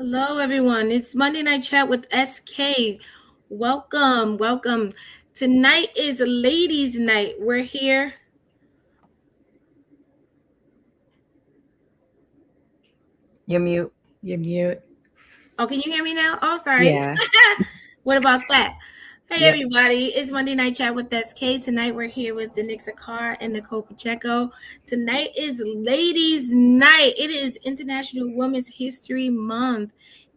Hello, everyone. It's Monday Night Chat with SK. Welcome, welcome. Tonight is Ladies' Night. We're here. You're mute. You're mute. Oh, can you hear me now? Oh, sorry. Yeah. What about that? Hey, Yep. everybody. It's Monday Night Chat with SK. Tonight we're here with Denixa Carr and Nicole Pacheco. Tonight is Ladies' Night. It is International Women's History Month.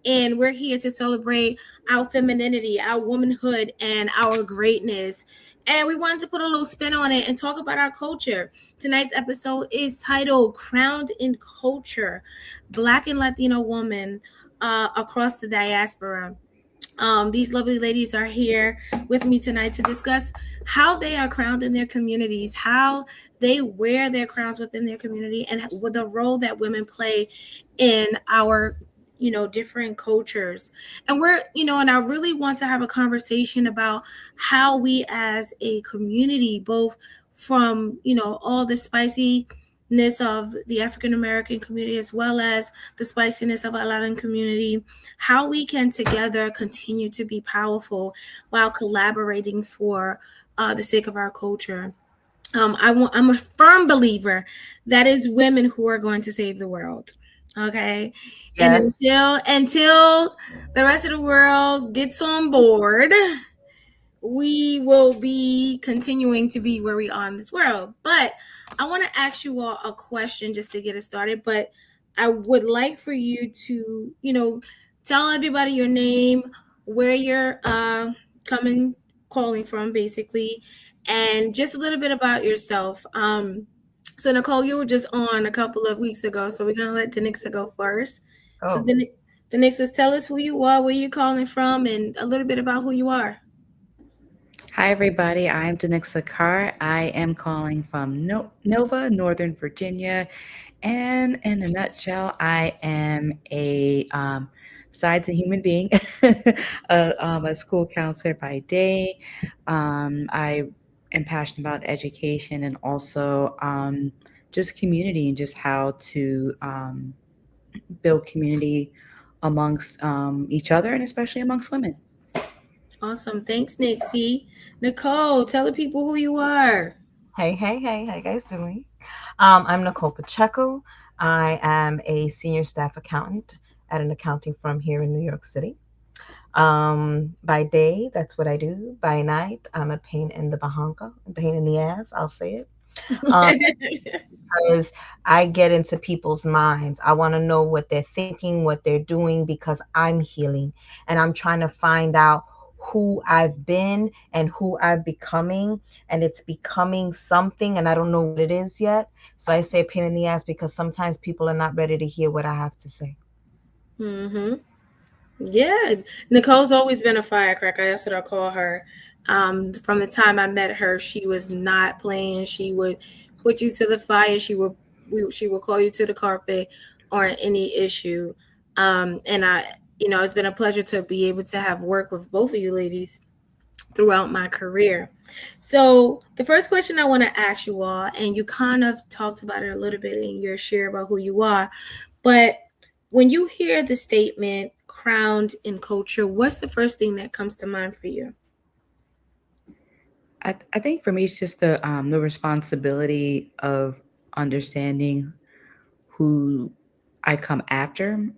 And we're here to celebrate our femininity, our womanhood, and our greatness. And we wanted to put a little spin on it and talk about our culture. Tonight's episode is titled Crowned in Culture, Black and Latina Women across the diaspora. These lovely ladies are here with me tonight to discuss how they are crowned in their communities, how they wear their crowns within their community, and what the role that women play in our different cultures. And and I really want to have a conversation about how we as a community, both from all the spiciness of the African American community as well as the spiciness of our Latin community, how we can together continue to be powerful while collaborating for the sake of our culture. I'm a firm believer that is women who are going to save the world. Okay. And Yes. until the rest of the world gets on board, we will be continuing to be where we are in this world. But I want to ask you all a question just to get us started. But I would like for you to, tell everybody your name, where you're calling from, basically, and just a little bit about yourself. So Nicole, you were just on a couple of weeks ago, so we're gonna let Denixa go first. So Oh, Denixa, tell us who you are, where you're calling from, and a little bit about who you are. Hi, everybody. I'm Denixa Carr. I am calling from Nova, Northern Virginia. And in a nutshell, I am besides a human being, a school counselor by day. I am passionate about education and also just community and just how to build community amongst each other and especially amongst women. Awesome. Thanks, Nixie. Nicole, tell the people who you are. hey, how you guys doing? I'm Nicole Pacheco. I am a senior staff accountant at an accounting firm here in New York City. By day, that's what I do. By night, I'm a pain in the bahonka, a pain in the ass, I'll say it. Um, because I get into people's minds. I want to know what they're thinking, what they're doing, because I'm healing and I'm trying to find out who I've been and who I'm becoming. And it's becoming something, and I don't know what it is yet. So I say pain in the ass because sometimes people are not ready to hear what I have to say. Mm-hmm. Yeah, Nicole's always been a firecracker. That's what I call her. From the time I met her, she was not playing. She would put you to the fire. She would call you to the carpet on any issue. And it's been a pleasure to be able to have worked with both of you ladies throughout my career. So the first question I want to ask you all, and you kind of talked about it a little bit in your share about who you are, but when you hear the statement crowned in culture, what's the first thing that comes to mind for you? I think for me, it's just the responsibility of understanding who I come after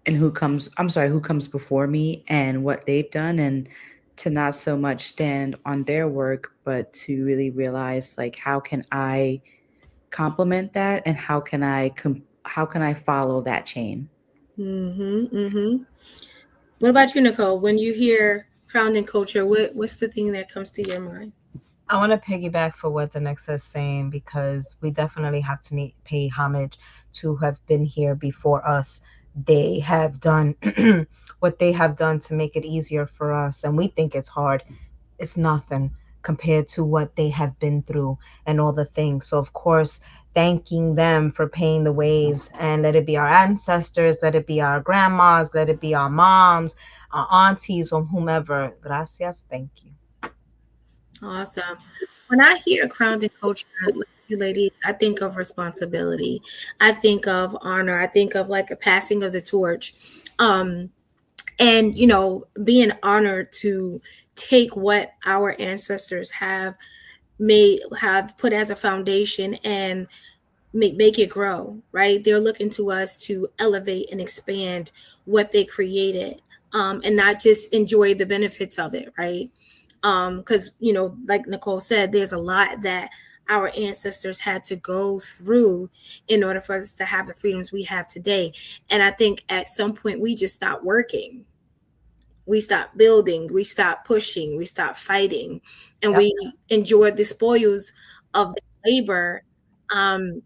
and who comes before me and what they've done, and to not so much stand on their work, but to really realize like how can I complement that and how can I follow that chain. Mm-hmm. Mm-hmm. What about you, Nicole? When you hear crowned in culture, what's the thing that comes to your mind? I want to piggyback for what the next is saying because we definitely have to pay homage to who have been here before us. They have done what they have done to make it easier for us, and we think it's hard. It's nothing compared to what they have been through and all the things. So, of course, thanking them for paying the waves, and let it be our ancestors, let it be our grandmas, let it be our moms, our aunties, or whomever. Gracias, thank you. Awesome. When I hear crowned in culture, You ladies, I think of responsibility. I think of honor. I think of like a passing of the torch. Um, and being honored to take what our ancestors have put as a foundation and make it grow, right? They're looking to us to elevate and expand what they created, and not just enjoy the benefits of it, right? Because like Nicole said, there's a lot that our ancestors had to go through in order for us to have the freedoms we have today. And I think at some point we just stopped working, we stopped building, we stopped pushing, we stopped fighting, and Yep. we enjoyed the spoils of the labor, um,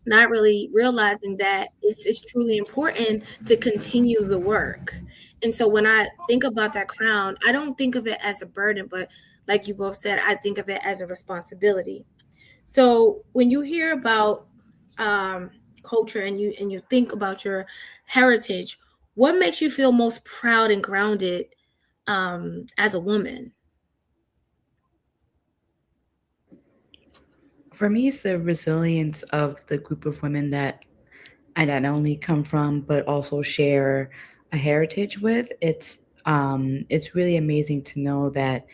not really realizing that it's truly important to continue the work. And so when I think about that crown, I don't think of it as a burden, but like you both said, I think of it as a responsibility. So when you hear about um, culture and you think about your heritage, what makes you feel most proud and grounded as a woman? For me, it's the resilience of the group of women that I not only come from, but also share a heritage with. It's really amazing to know that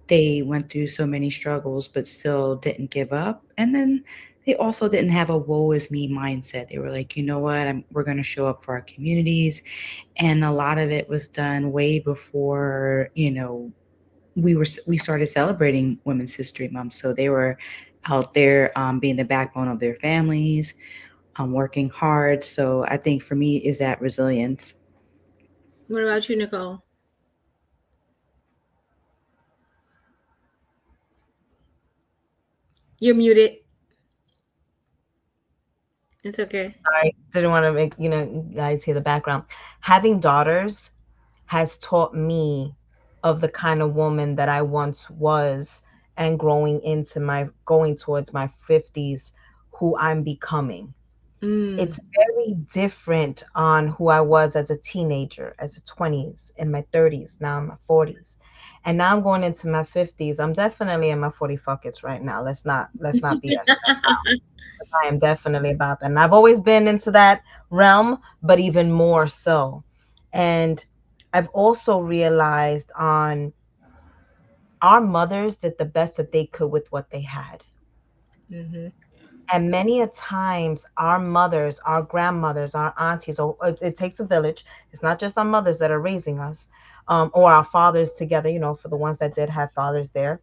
they went through so many struggles, but still didn't give up. And then they also didn't have a woe is me mindset. They were like, you know what, we're going to show up for our communities. And a lot of it was done way before, we started celebrating Women's History Month. So they were out there being the backbone of their families, working hard. So I think for me is that resilience. What about you, Nicole? You're muted. It's okay. Sorry, didn't want to make you guys hear the background. Having daughters has taught me of the kind of woman that I once was, and going towards my 50s, who I'm becoming. Mm, It's very different on who I was as a teenager, as a 20s, in my 30s, now in my 40s. And now I'm going into my 50s. I'm definitely in my 40 fuckets right now. Let's not BS. I am definitely about that. And I've always been into that realm, but even more so. And I've also realized on our mothers did the best that they could with what they had. hmm And many a times, our mothers, our grandmothers, our aunties, or it takes a village. It's not just our mothers that are raising us, or our fathers together, for the ones that did have fathers there.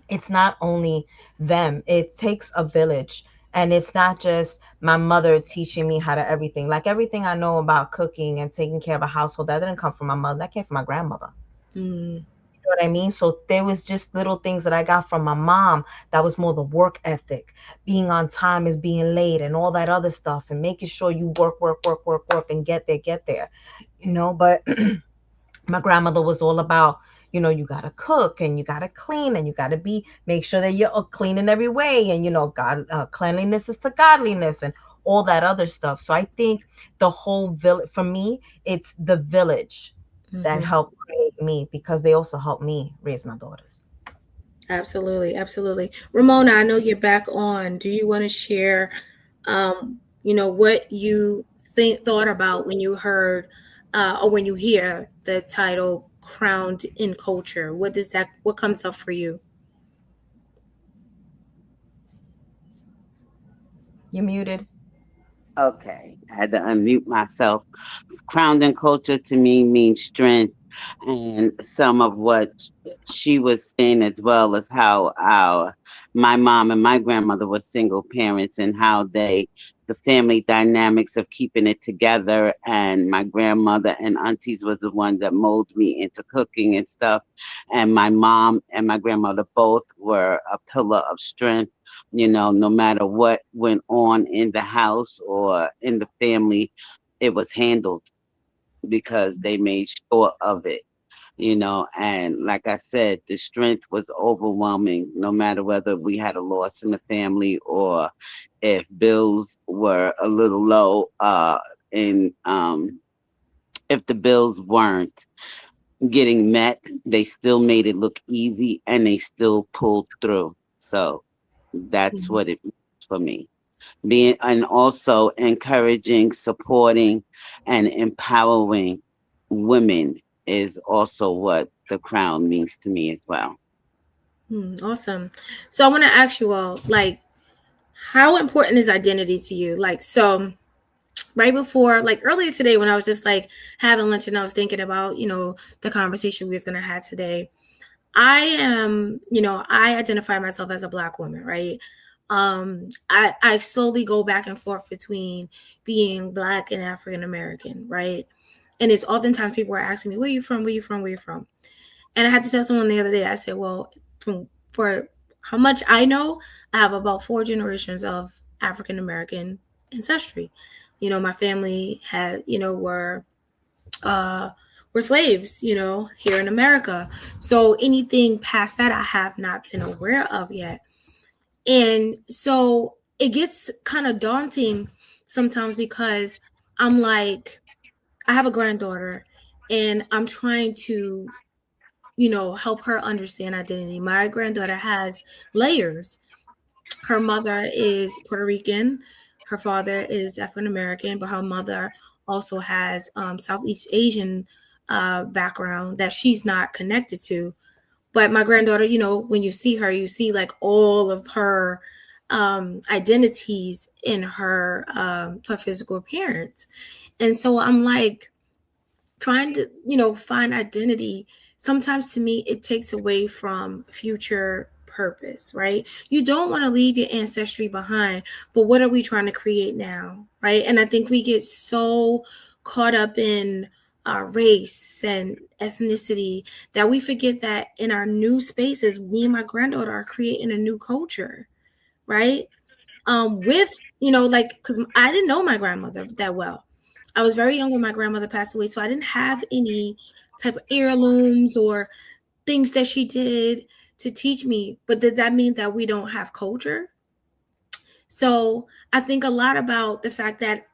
It's not only them, it takes a village. And it's not just my mother teaching me how to everything. Like everything I know about cooking and taking care of a household, that didn't come from my mother, that came from my grandmother. mm, You know what I mean? So there was just little things that I got from my mom that was more the work ethic, being on time is being late and all that other stuff, and making sure you work, work, work, work, work, and get there. But my grandmother was all about, you got to cook and you got to clean and you got to make sure that you're clean in every way. And, God, cleanliness is to godliness and all that other stuff. So I think the whole village, for me, it's the village that hmm helped create me, because they also helped me raise my daughters. Absolutely, absolutely. Ramona, I know you're back on. Do you want to share, what you thought about when you heard, or when you hear the title "Crowned in Culture"? What comes up for you? You're muted. Okay, I had to unmute myself. Crowned in culture to me means strength, and some of what she was saying, as well as how our my mom and my grandmother were single parents, and how the family dynamics of keeping it together, and my grandmother and aunties was the one that molded me into cooking and stuff, and my mom and my grandmother both were a pillar of strength. No matter what went on in the house or in the family, it was handled because they made sure of it. And like I said, the strength was overwhelming, no matter whether we had a loss in the family or if bills were a little low, and if the bills weren't getting met, they still made it look easy and they still pulled through. So that's Mhm. what it means. for me. Being and also encouraging, supporting, and empowering women is also what the crown means to me as well. Awesome. So I want to ask you all, like, how important is identity to you? Like, so right before, like earlier today, when I was just like having lunch and I was thinking about, the conversation we was gonna have today. I am, I identify myself as a Black woman, right? I slowly go back and forth between being Black and African American, right? And it's oftentimes people are asking me, where you from? Where you from? Where you from? And I had to tell someone the other day, I said, well, for how much I know, I have about 4 generations of African American ancestry. My family had, uh, were slaves, here in America. So anything past that, I have not been aware of yet. And so it gets kind of daunting sometimes because I'm like, I have a granddaughter and I'm trying to, help her understand identity. My granddaughter has layers. Her mother is Puerto Rican, her father is African American, but her mother also has Southeast Asian background that she's not connected to. But my granddaughter, when you see her, you see like all of her identities in her physical appearance. And so I'm like, trying to find identity, sometimes to me it takes away from future purpose, right? You don't want to leave your ancestry behind, but what are we trying to create now, right? And I think we get so caught up in race and ethnicity that we forget that in our new spaces, me and my granddaughter are creating a new culture, right? With like, because I didn't know my grandmother that well. I was very young when my grandmother passed away, so I didn't have any type of heirlooms or things that she did to teach me. But does that mean that we don't have culture? So I think a lot about the fact that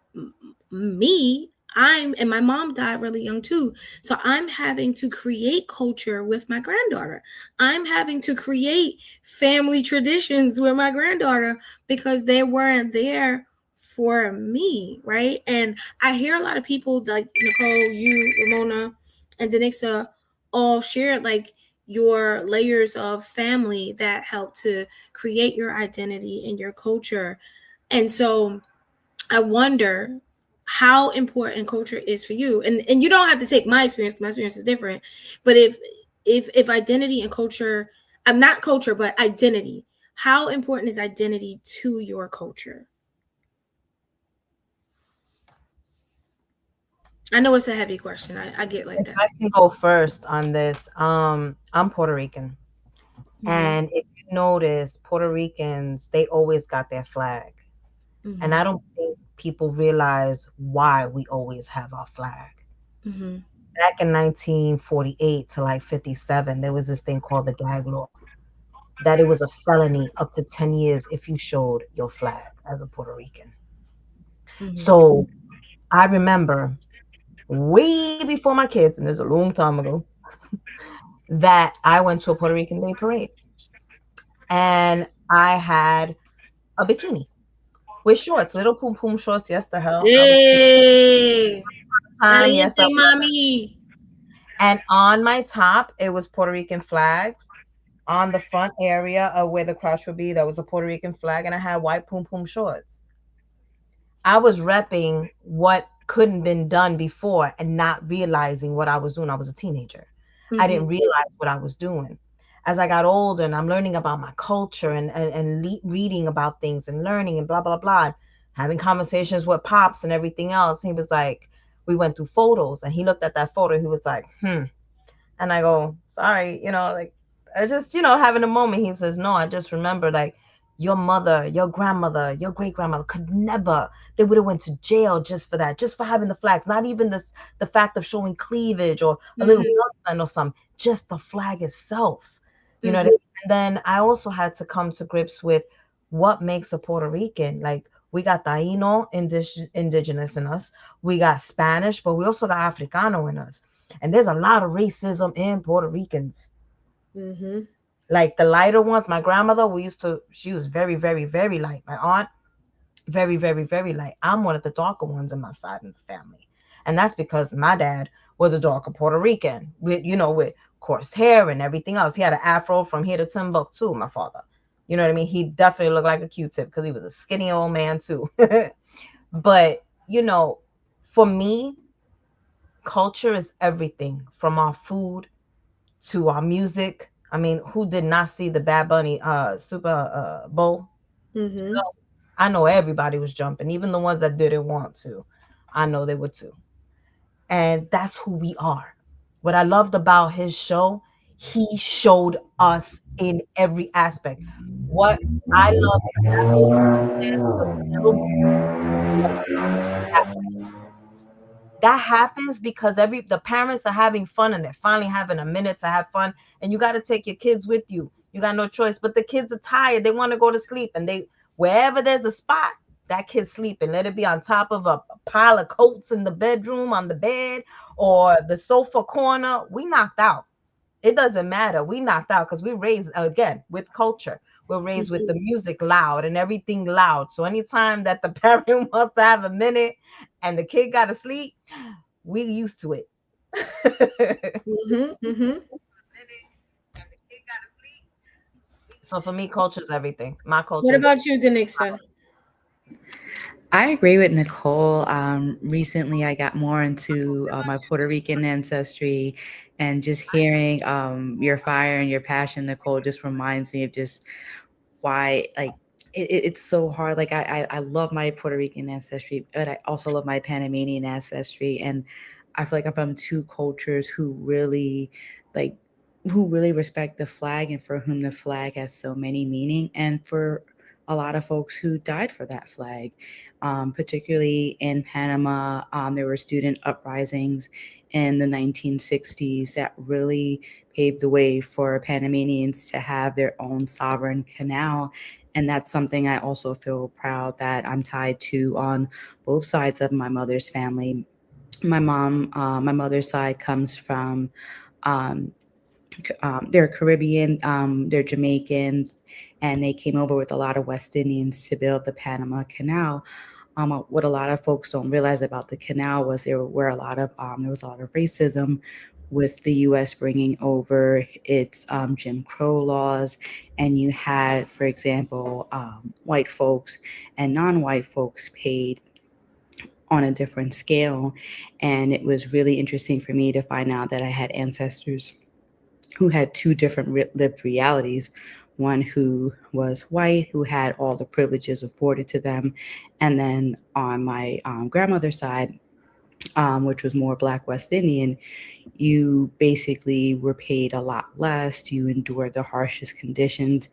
me, and my mom died really young too. So I'm having to create culture with my granddaughter. I'm having to create family traditions with my granddaughter because they weren't there for me, right? And I hear a lot of people like Nicole, you, Ramona, and Denixa all share like your layers of family that help to create your identity and your culture. And so I wonder how important culture is for you. And you don't have to take my experience. My experience is different. But if identity and culture, I'm not culture, but identity. How important is identity to your culture? I know it's a heavy question. I get like If that. I can go first on this, I'm Puerto Rican. Mm-hmm. And if you notice, Puerto Ricans, they always got their flag. And Mm-hmm. I don't think people realize why we always have our flag. Mm-hmm. Back in 1948 to like 57, there was this thing called the gag law, that it was a felony up to 10 years if you showed your flag as a Puerto Rican. Mm-hmm. So I remember way before my kids, and there's a long time ago, that I went to a Puerto Rican Day parade and I had a bikini with shorts, little poom poom shorts. Yes, the hell, I was cute. Hey, Time, yes, caliente, I was. mommy. And on my top, it was Puerto Rican flags. On the front area of where the crotch would be, that was a Puerto Rican flag, and I had white poom poom shorts. I was repping what couldn't been done before and not realizing what I was doing. I was a teenager. I Mm-hmm. didn't realize what I was doing. As I got older and I'm learning about my culture and reading about things and learning and blah, blah, blah, having conversations with pops and everything else, he was like, we went through photos and he looked at that photo. He was like, and I go, sorry, like I just, having a moment. He says, no, I just remember like your mother, your grandmother, your great grandmother could never, they would have went to jail just for that, just for having the flags, not even this, the fact of showing cleavage or a little Mm-hmm. gun or something, just the flag itself. You know what I Mm-hmm. mean? And then I also had to come to grips with what makes a Puerto Rican. Like we got Taino, indigenous in us, we got Spanish, but we also got Africano in us. And there's a lot of racism in Puerto Ricans. Mm-hmm. Like the lighter ones, my grandmother, she was very, very, very light. My aunt, very, very, very light. I'm one of the darker ones in my side of the family. And that's because my dad was a darker Puerto Rican with, with coarse hair and everything else. He had an afro from here to Timbuktu, my father. You know what I mean? He definitely looked like a Q-tip because he was a skinny old man too. But, for me, culture is everything from our food to our music. I mean, who did not see the Bad Bunny Super Bowl? Mm-hmm. I know everybody was jumping, even the ones that didn't want to. I know they were too. And that's who we are. What I loved about his show, he showed us in every aspect. What I love absolutely with little that happens because the parents are having fun and they're finally having a minute to have fun, and you got to take your kids with you. You got no choice, but the kids are tired, they want to go to sleep, and they wherever there's a spot, that kid's sleeping. Let it be on top of a pile of coats in the bedroom, on the bed, or the sofa corner. We knocked out. It doesn't matter. We knocked out because we raised again with culture. We're raised with the music loud and everything loud. So anytime that the parent wants to have a minute and the kid got to sleep, we used to it. Mm-hmm. Mm-hmm. So for me, culture is everything. My What culture is about you, Denixa? I agree with Nicole. Recently, I got more into my Puerto Rican ancestry, and just hearing your fire and your passion, Nicole, just reminds me of just why, like, it's so hard. Like, I love my Puerto Rican ancestry, but I also love my Panamanian ancestry, and I feel like I'm from two cultures like who really respect the flag, and for whom the flag has so many meaning, and for a lot of folks who died for that flag. Particularly in Panama, there were student uprisings in the 1960s that really paved the way for Panamanians to have their own sovereign canal. And that's something I also feel proud that I'm tied to on both sides of my mother's family. My mother's side comes from, um, they're Caribbean, they're Jamaicans, and they came over with a lot of West Indians to build the Panama Canal. What a lot of folks don't realize about the canal was there was a lot of racism with the U.S. bringing over its Jim Crow laws, and you had, for example, white folks and non-white folks paid on a different scale, and it was really interesting for me to find out that I had ancestors who had two different lived realities. One who was white, who had all the privileges afforded to them, and then on my grandmother's side, which was more Black West Indian, you basically were paid a lot less. You endured the harshest conditions,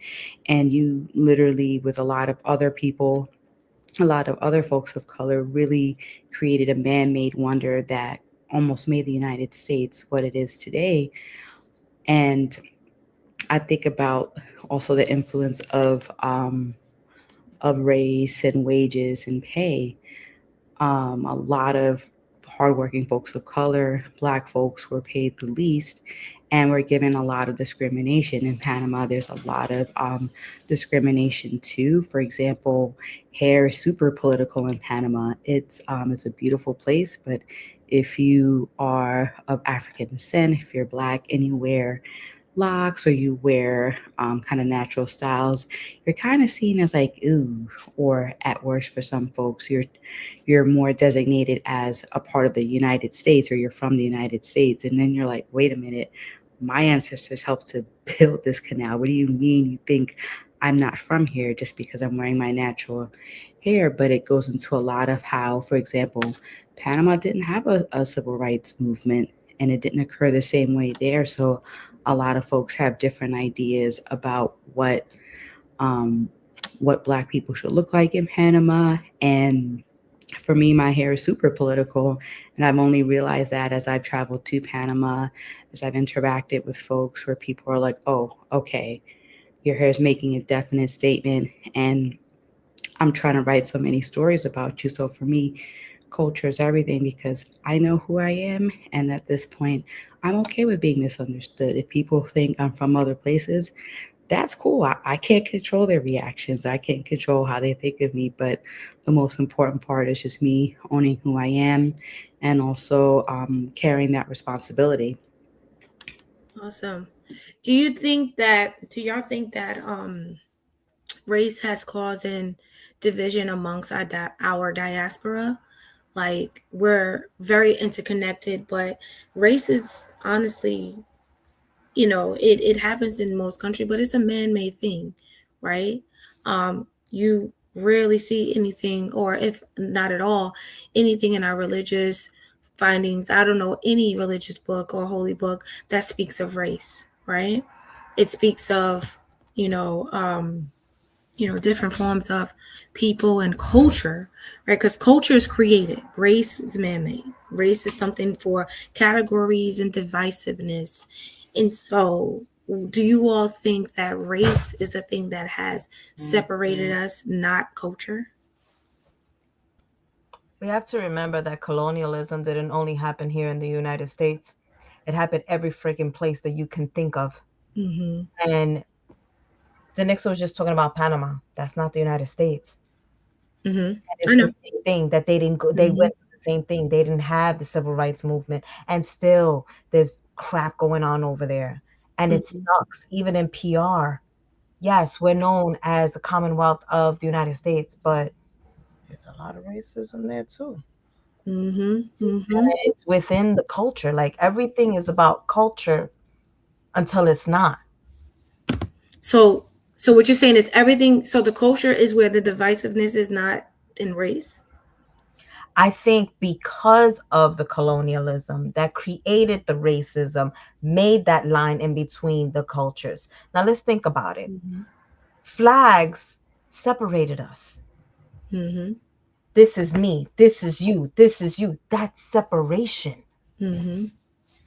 and you literally, with a lot of other people, a lot of other folks of color, really created a man made wonder that almost made the United States what it is today. And I think about also the influence of race and wages and pay. A lot of hardworking folks of color, Black folks, were paid the least and were given a lot of discrimination. In Panama, there's a lot of discrimination too. For example, hair is super political in Panama. It's a beautiful place, but if you are of African descent, if you're Black and you wear locks or you wear kind of natural styles, you're kind of seen as like ooh, or at worst for some folks, you're more designated as a part of the United States or you're from the United States, and then you're like, wait a minute, my ancestors helped to build this canal. What do you mean you think I'm not from here just because I'm wearing my natural hair? But it goes into a lot of how, for example, Panama didn't have a civil rights movement and it didn't occur the same way there. So a lot of folks have different ideas about um, what Black people should look like in Panama. And for me, my hair is super political, and I've only realized that as I've traveled to Panama, as I've interacted with folks where people are like, "Oh, okay, your hair is making a definite statement," and I'm trying to write so many stories about you. So for me, culture is everything because I know who I am, and at this point, I'm okay with being misunderstood. If people think I'm from other places, that's cool. I can't control their reactions. I can't control how they think of me. But the most important part is just me owning who I am and also carrying that responsibility. Awesome. Do you think that, do y'all think that race has caused in division amongst our diaspora? Like, we're very interconnected, but race is honestly, it happens in most countries, but it's a man-made thing, right? You rarely see anything, or if not at all, anything in our religious findings. I don't know any religious book or holy book that speaks of race, right? It speaks of, you know, um, different forms of people and culture, right? Because culture is created, race is man-made. Race is something for categories and divisiveness. And so, do you all think that race is the thing that has separated us, not culture? We have to remember that colonialism didn't only happen here in the United States. It happened every freaking place that you can think of. Mm-hmm. And Denixa was just talking about Panama. That's not the United States. Mm-hmm. And I it's the know. same thing that they didn't go, they Mm-hmm. went through the same thing. They didn't have the civil rights movement. And still there's crap going on over there. And it Mm-hmm. sucks. Even in PR. Yes, we're known as the Commonwealth of the United States, but there's a lot of racism there too. Mm-hmm. Mm-hmm. And it's within the culture. Like everything is about culture until it's not. So, so what you're saying is everything. So the culture is where the divisiveness is, not in race. I think because of the colonialism that created the racism, made that line in between the cultures. Now let's think about it. Mm-hmm. Flags separated us. Mm-hmm. This is me, this is you, this is you. That's separation. Mm-hmm.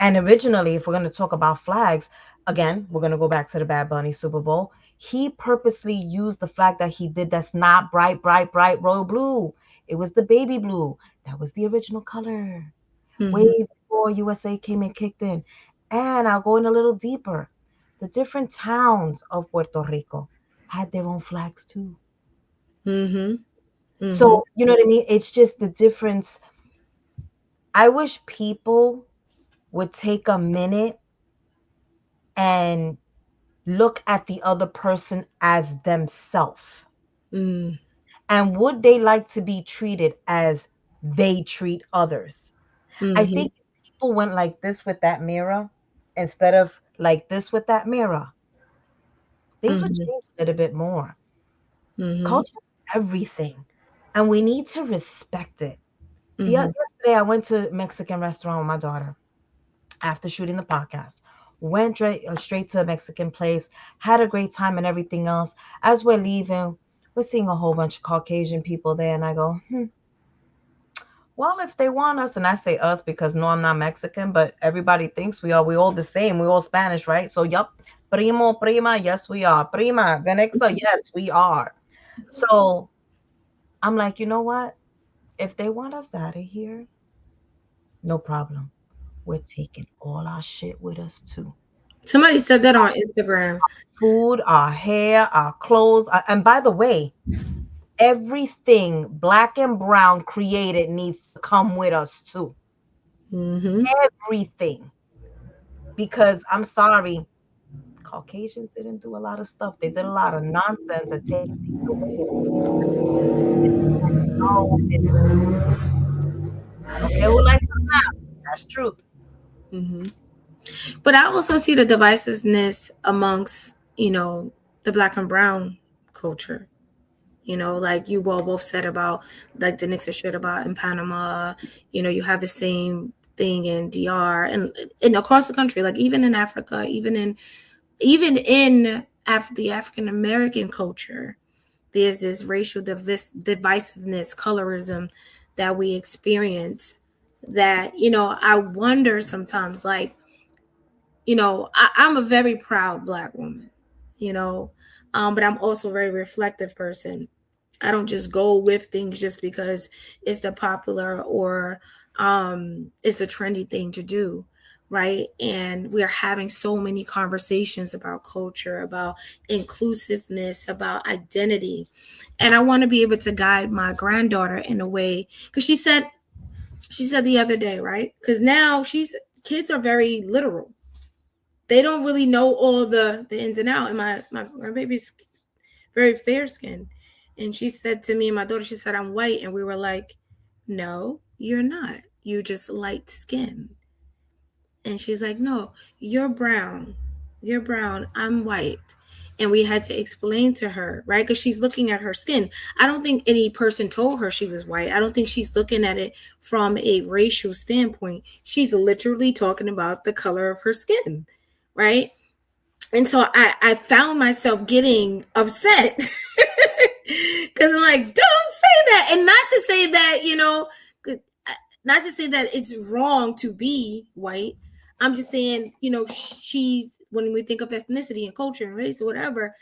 And originally, if we're going to talk about flags, again, we're going to go back to the Bad Bunny Super Bowl. He purposely used the flag that he did that's not bright, bright, bright royal blue. It was the baby blue. That was the original color. Way Mm-hmm. before USA came and kicked in. And I'll go in a little deeper. The different towns of Puerto Rico had their own flags too. Mm-hmm. Mm-hmm. So, you know what I mean? It's just the difference. I wish people would take a minute and look at the other person as themselves. Mm-hmm. And would they like to be treated as they treat others? I Mm-hmm. think if people went like this with that mirror instead of like this with that mirror, things would Mm-hmm. change a little bit more. Mm-hmm. Culture is everything, and we need to respect it. Mm-hmm. Yesterday, I went to a Mexican restaurant with my daughter after shooting the podcast. Went straight to a Mexican place, had a great time and everything else. As we're leaving, we're seeing a whole bunch of Caucasian people there, and I go, well, if they want us, and I say us because no, I'm not Mexican, but everybody thinks we are. We all the same. We all Spanish, right? So, yup, primo, prima, yes, we are. Prima, the next, yes, we are. So I'm like, you know what? If they want us out of here, no problem. We're taking all our shit with us too. Somebody said that on Instagram. Food, our hair, our clothes. And by the way, everything black and brown created needs to come with us too. Mm-hmm. Everything. Because I'm sorry, Caucasians didn't do a lot of stuff. They did a lot of nonsense and taking things away. No, I don't care who likes them now. That's truth. Mm-hmm. But I also see the divisiveness amongst, the black and brown culture. Like you all both said about, like the Knicks are shit about in Panama. You have the same thing in DR and across the country, like even in Africa, even in the African American culture, there's this racial divisiveness, colorism that we experience. That I wonder sometimes, like I'm a very proud black woman, you know, but I'm also a very reflective person. I don't just go with things just because it's the popular or it's the trendy thing to do, right? And we're having so many conversations about culture, about inclusiveness, about identity. And I want to be able to guide my granddaughter in a way, because she said the other day, right? Because now kids are very literal. They don't really know all the ins and out. And my baby's very fair skinned. And she said to me and my daughter, she said, I'm white. And we were like, no, you're not. You're just light skinned. And she's like, no, you're brown. You're brown. I'm white. And we had to explain to her, right? Because she's looking at her skin. I don't think any person told her she was white. I don't think she's looking at it from a racial standpoint. She's literally talking about the color of her skin, right? And so I found myself getting upset because I'm like, don't say that. And not to say that, not to say that it's wrong to be white. I'm just saying, when we think of ethnicity and culture and race or whatever,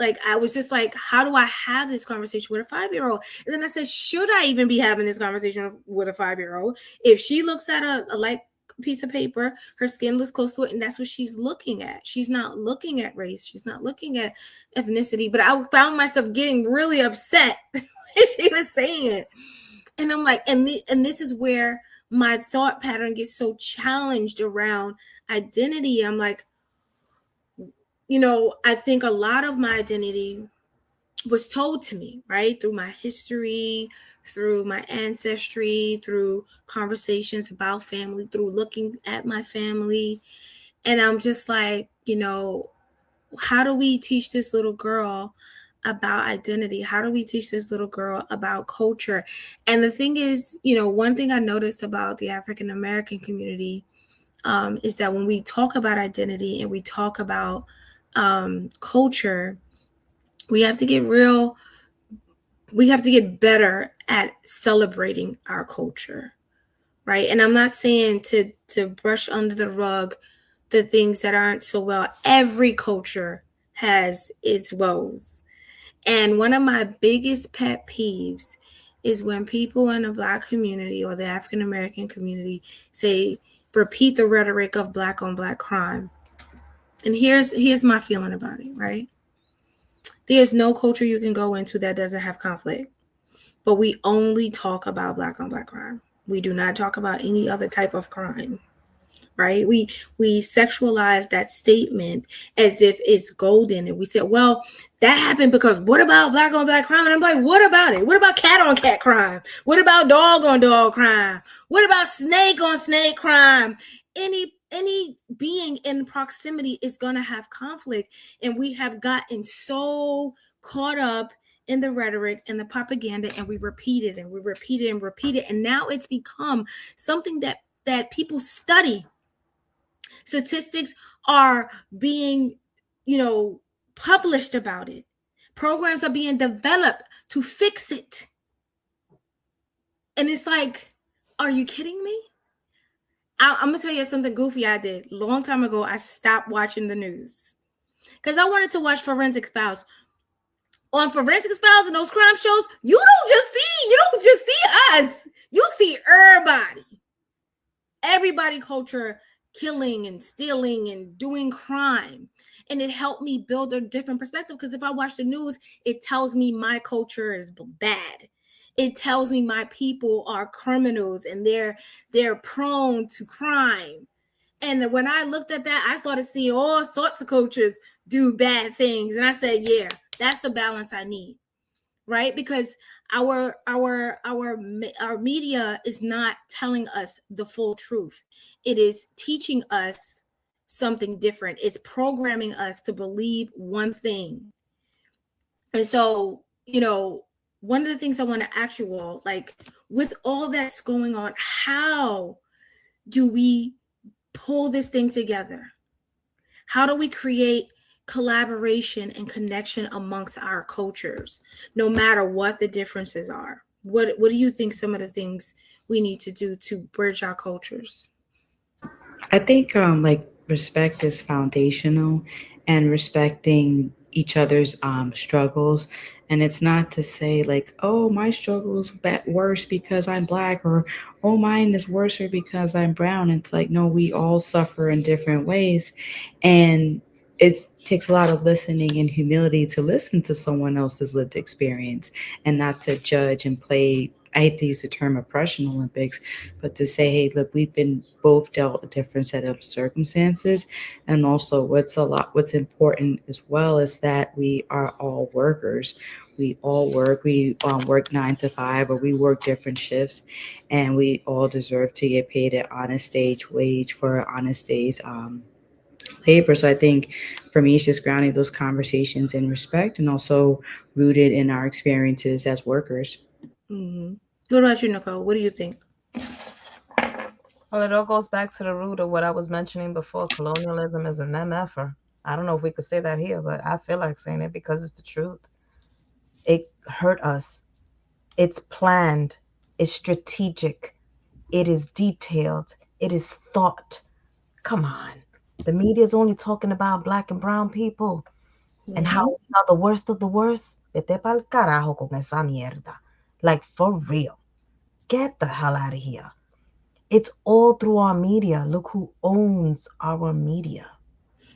like, I was just like, how do I have this conversation with a 5-year-old? And then I said, should I even be having this conversation with a 5-year-old? If she looks at a light piece of paper, her skin looks close to it, and that's what she's looking at. She's not looking at race. She's not looking at ethnicity. But I found myself getting really upset when she was saying it. And I'm like, and this is where my thought pattern gets so challenged around identity. I'm like, I think a lot of my identity was told to me, right? Through my history, through my ancestry, through conversations about family, through looking at my family. And I'm just like, how do we teach this little girl about identity? How do we teach this little girl about culture? And the thing is, one thing I noticed about the African American community is that when we talk about identity and we talk about culture, we have to get better at celebrating our culture, right? And I'm not saying to brush under the rug the things that aren't so well. Every culture has its woes. And one of my biggest pet peeves is when people in the Black community or the African American community repeat the rhetoric of Black on Black crime. And here's my feeling about it, right? There's no culture you can go into that doesn't have conflict. But we only talk about Black on Black crime. We do not talk about any other type of crime, right? We sexualize that statement as if it's golden. And we say, well, that happened because what about Black on Black crime? And I'm like, what about it? What about cat on cat crime? What about dog on dog crime? What about snake on snake crime? Any being in proximity is going to have conflict. And we have gotten so caught up in the rhetoric and the propaganda, and we repeat it and we repeat it and repeat it. And now it's become something that people study. Statistics are being, published about it. Programs are being developed to fix it. And it's like, are you kidding me? I'm going to tell you something goofy I did. A long time ago, I stopped watching the news because I wanted to watch Forensic Files. On Forensic Files and those crime shows, you don't just see us. You see everybody culture killing and stealing and doing crime. And it helped me build a different perspective, because if I watch the news, it tells me my culture is bad. It tells me my people are criminals and they're prone to crime. And when I looked at that, I started seeing all sorts of cultures do bad things. And I said, yeah, that's the balance I need, right? Because our media is not telling us the full truth. It is teaching us something different. It's programming us to believe one thing. And so, one of the things I want to ask you all, like, with all that's going on, how do we pull this thing together? How do we create collaboration and connection amongst our cultures, no matter what the differences are? What do you think some of the things we need to do to bridge our cultures? I think like respect is foundational, and respecting each other's struggles And it's not to say like, oh, my struggle is worse because I'm black, or oh, mine is worse because I'm brown. It's like, no, we all suffer in different ways. And it takes a lot of listening and humility to listen to someone else's lived experience and not to judge and play. I hate to use the term oppression Olympics, but to say, hey, look, we've been both dealt a different set of circumstances. And also, what's important as well is that we are all workers. We all work. We work 9 to 5, or we work different shifts, and we all deserve to get paid an honest stage wage for an honest day's labor. So I think for me, it's just grounding those conversations in respect and also rooted in our experiences as workers. Mm-hmm. What about you, Nicole? What do you think? Well, it all goes back to the root of what I was mentioning before. Colonialism is an MFer. I don't know if we could say that here, but I feel like saying it because it's the truth. It hurt us. It's planned. It's strategic. It is detailed. It is thought. Come on. The media is only talking about black and brown people and how Mm-hmm. we are the worst of the worst. Vete pa'l carajo con esa mierda. Like, for real. Get the hell out of here. It's all through our media. Look who owns our media.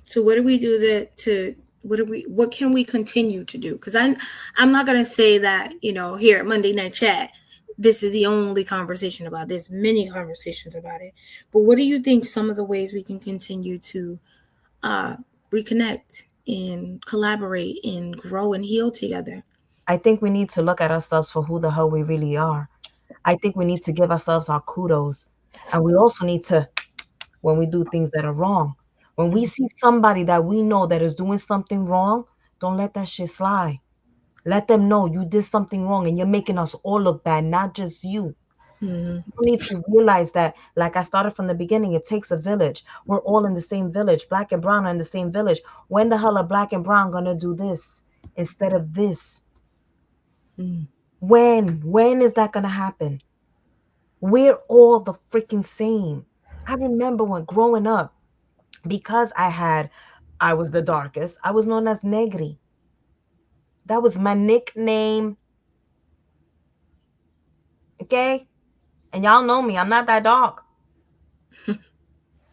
So what do we do to what can we continue to do? Because I'm not gonna say that, here at Monday Night Chat, this is the only conversation about this. Many conversations about it. But what do you think some of the ways we can continue to uh, reconnect and collaborate and grow and heal together? I think we need to look at ourselves for who the hell we really are. I think we need to give ourselves our kudos. And we also need to, when we do things that are wrong, when we see somebody that we know that is doing something wrong, don't let that shit slide. Let them know you did something wrong and you're making us all look bad, not just you. Mm-hmm. You need to realize that, like I started from the beginning, it takes a village. We're all in the same village. Black and brown are in the same village. When the hell are black and brown gonna do this instead of this? Mm-hmm. When is that gonna happen? We're all the freaking same. I remember when growing up, because I was the darkest, I was known as Negri. That was my nickname. Okay? And y'all know me, I'm not that dark.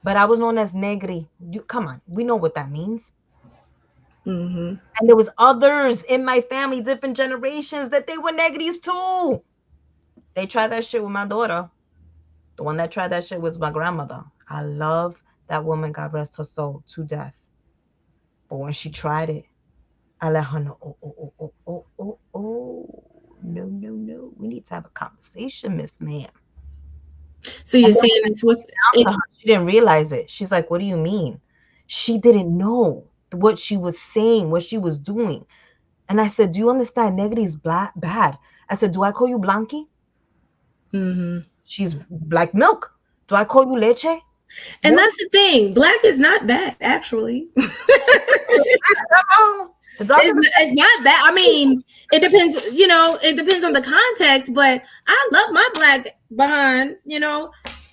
But I was known as Negri. You come on, we know what that means. Mm-hmm. And there was others in my family, different generations, that they were Negris too. They tried that shit with my daughter. The one that tried that shit was my grandmother. I love that woman, God rest her soul, to death. But when she tried it, I let her know, oh, no. We need to have a conversation, Miss Ma'am. So you're And then saying when I it's broke with it down to it's her, she didn't realize it. She's like, what do you mean? She didn't know what she was saying, what she was doing. And I said, do you understand? Negri is bad. I said, do I call you Blanqui? mm-hmm. She's like milk. Do I call you Leche? And Milk? that's the thing. Black is not bad, actually. The dark is It's not bad. I mean, it depends. It depends on the context. But I love my black behind.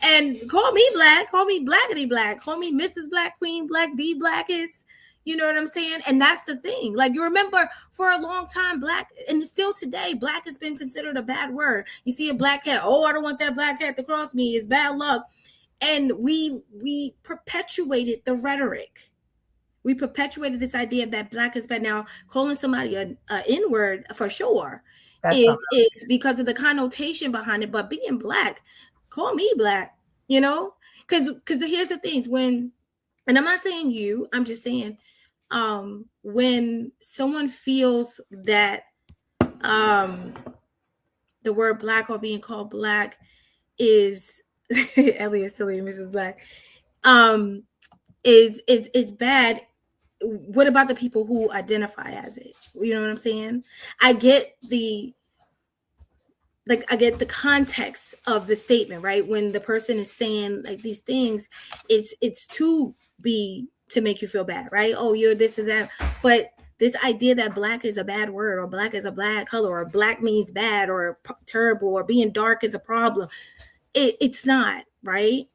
And call me black. Call me blackity black. Call me Mrs. Black Queen Black the Blackest. You know what I'm saying? And that's the thing. Like, you remember, for a long time, black, and still today, black has been considered a bad word. You see a black cat. Oh, I don't want that black cat to cross me. It's bad luck. And we perpetuated the rhetoric. We perpetuated this idea that black is bad. Now, calling somebody an N-word for sure that's is because of the connotation behind it. But being black, call me black, because here's the things and I'm not saying you, I'm just saying, when someone feels that the word black or being called black is Elliot silly Mrs. Black, um, is bad. What about the people who identify as it? You know what I'm saying? I get the context of the statement, right? When the person is saying like these things, it's to make you feel bad, right? Oh, you're this and that. But this idea that black is a bad word, or black is a bad color, or black means bad or terrible, or being dark is a problem, it's not, right?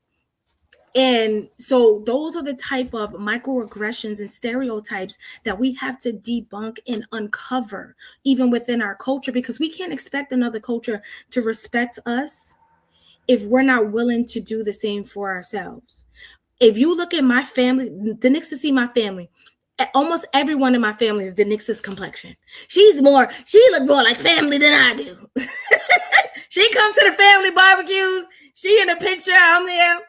And so those are the type of microaggressions and stereotypes that we have to debunk and uncover even within our culture, because we can't expect another culture to respect us if we're not willing to do the same for ourselves. If you look at my family, the Nixes see my family. Almost everyone in my family is the Nix's complexion. She look more like family than I do. She comes to the family barbecues. She in the picture. I'm there.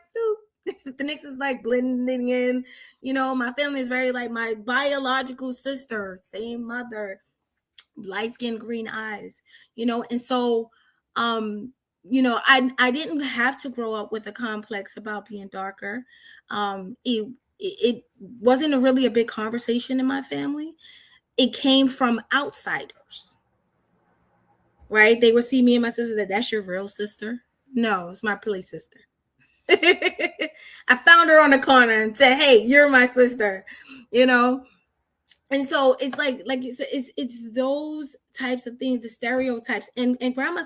The Knicks is like blending in. My family is very like my biological sister, same mother, light skin, green eyes. And so, I didn't have to grow up with a complex about being darker. It wasn't really a big conversation in my family. It came from outsiders, right? They would see me and my sister that's your real sister. No, it's my play sister. I found her on the corner and said, "Hey, you're my sister," And so it's like you said, it's those types of things, the stereotypes, and grandma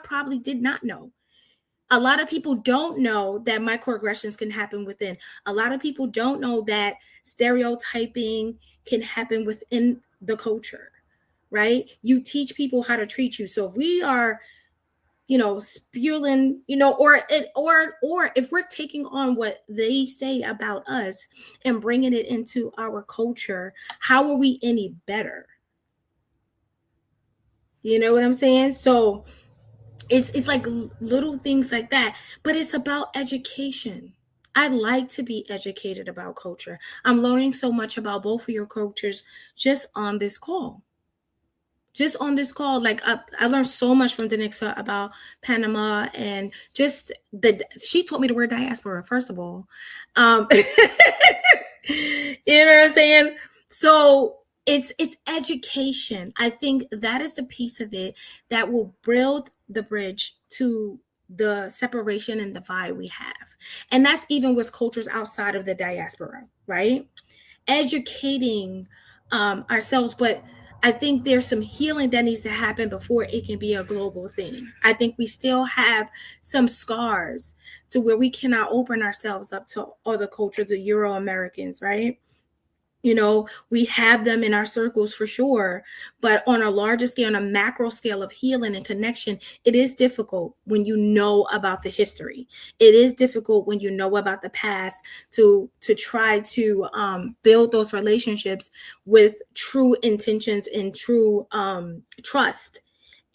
probably did not know. A lot of people don't know that microaggressions can happen within. A lot of people don't know that stereotyping can happen within the culture, right? You teach people how to treat you. So if we are spewing, or if we're taking on what they say about us and bringing it into our culture, how are we any better? You know what I'm saying? So it's like little things like that, but it's about education. I'd like to be educated about culture. I'm learning so much about both of your cultures just on this call. Like I learned so much from Danixa about Panama, and just she taught me the word diaspora, first of all. You know what I'm saying? So it's education. I think that is the piece of it that will build the bridge to the separation and divide we have. And that's even with cultures outside of the diaspora, right? Educating ourselves, but I think there's some healing that needs to happen before it can be a global thing. I think we still have some scars to where we cannot open ourselves up to other cultures, the Euro Americans, right? We have them in our circles for sure, but on a larger scale, on a macro scale of healing and connection, it is difficult when you know about the history. It is difficult when you know about the past to try to build those relationships with true intentions and true trust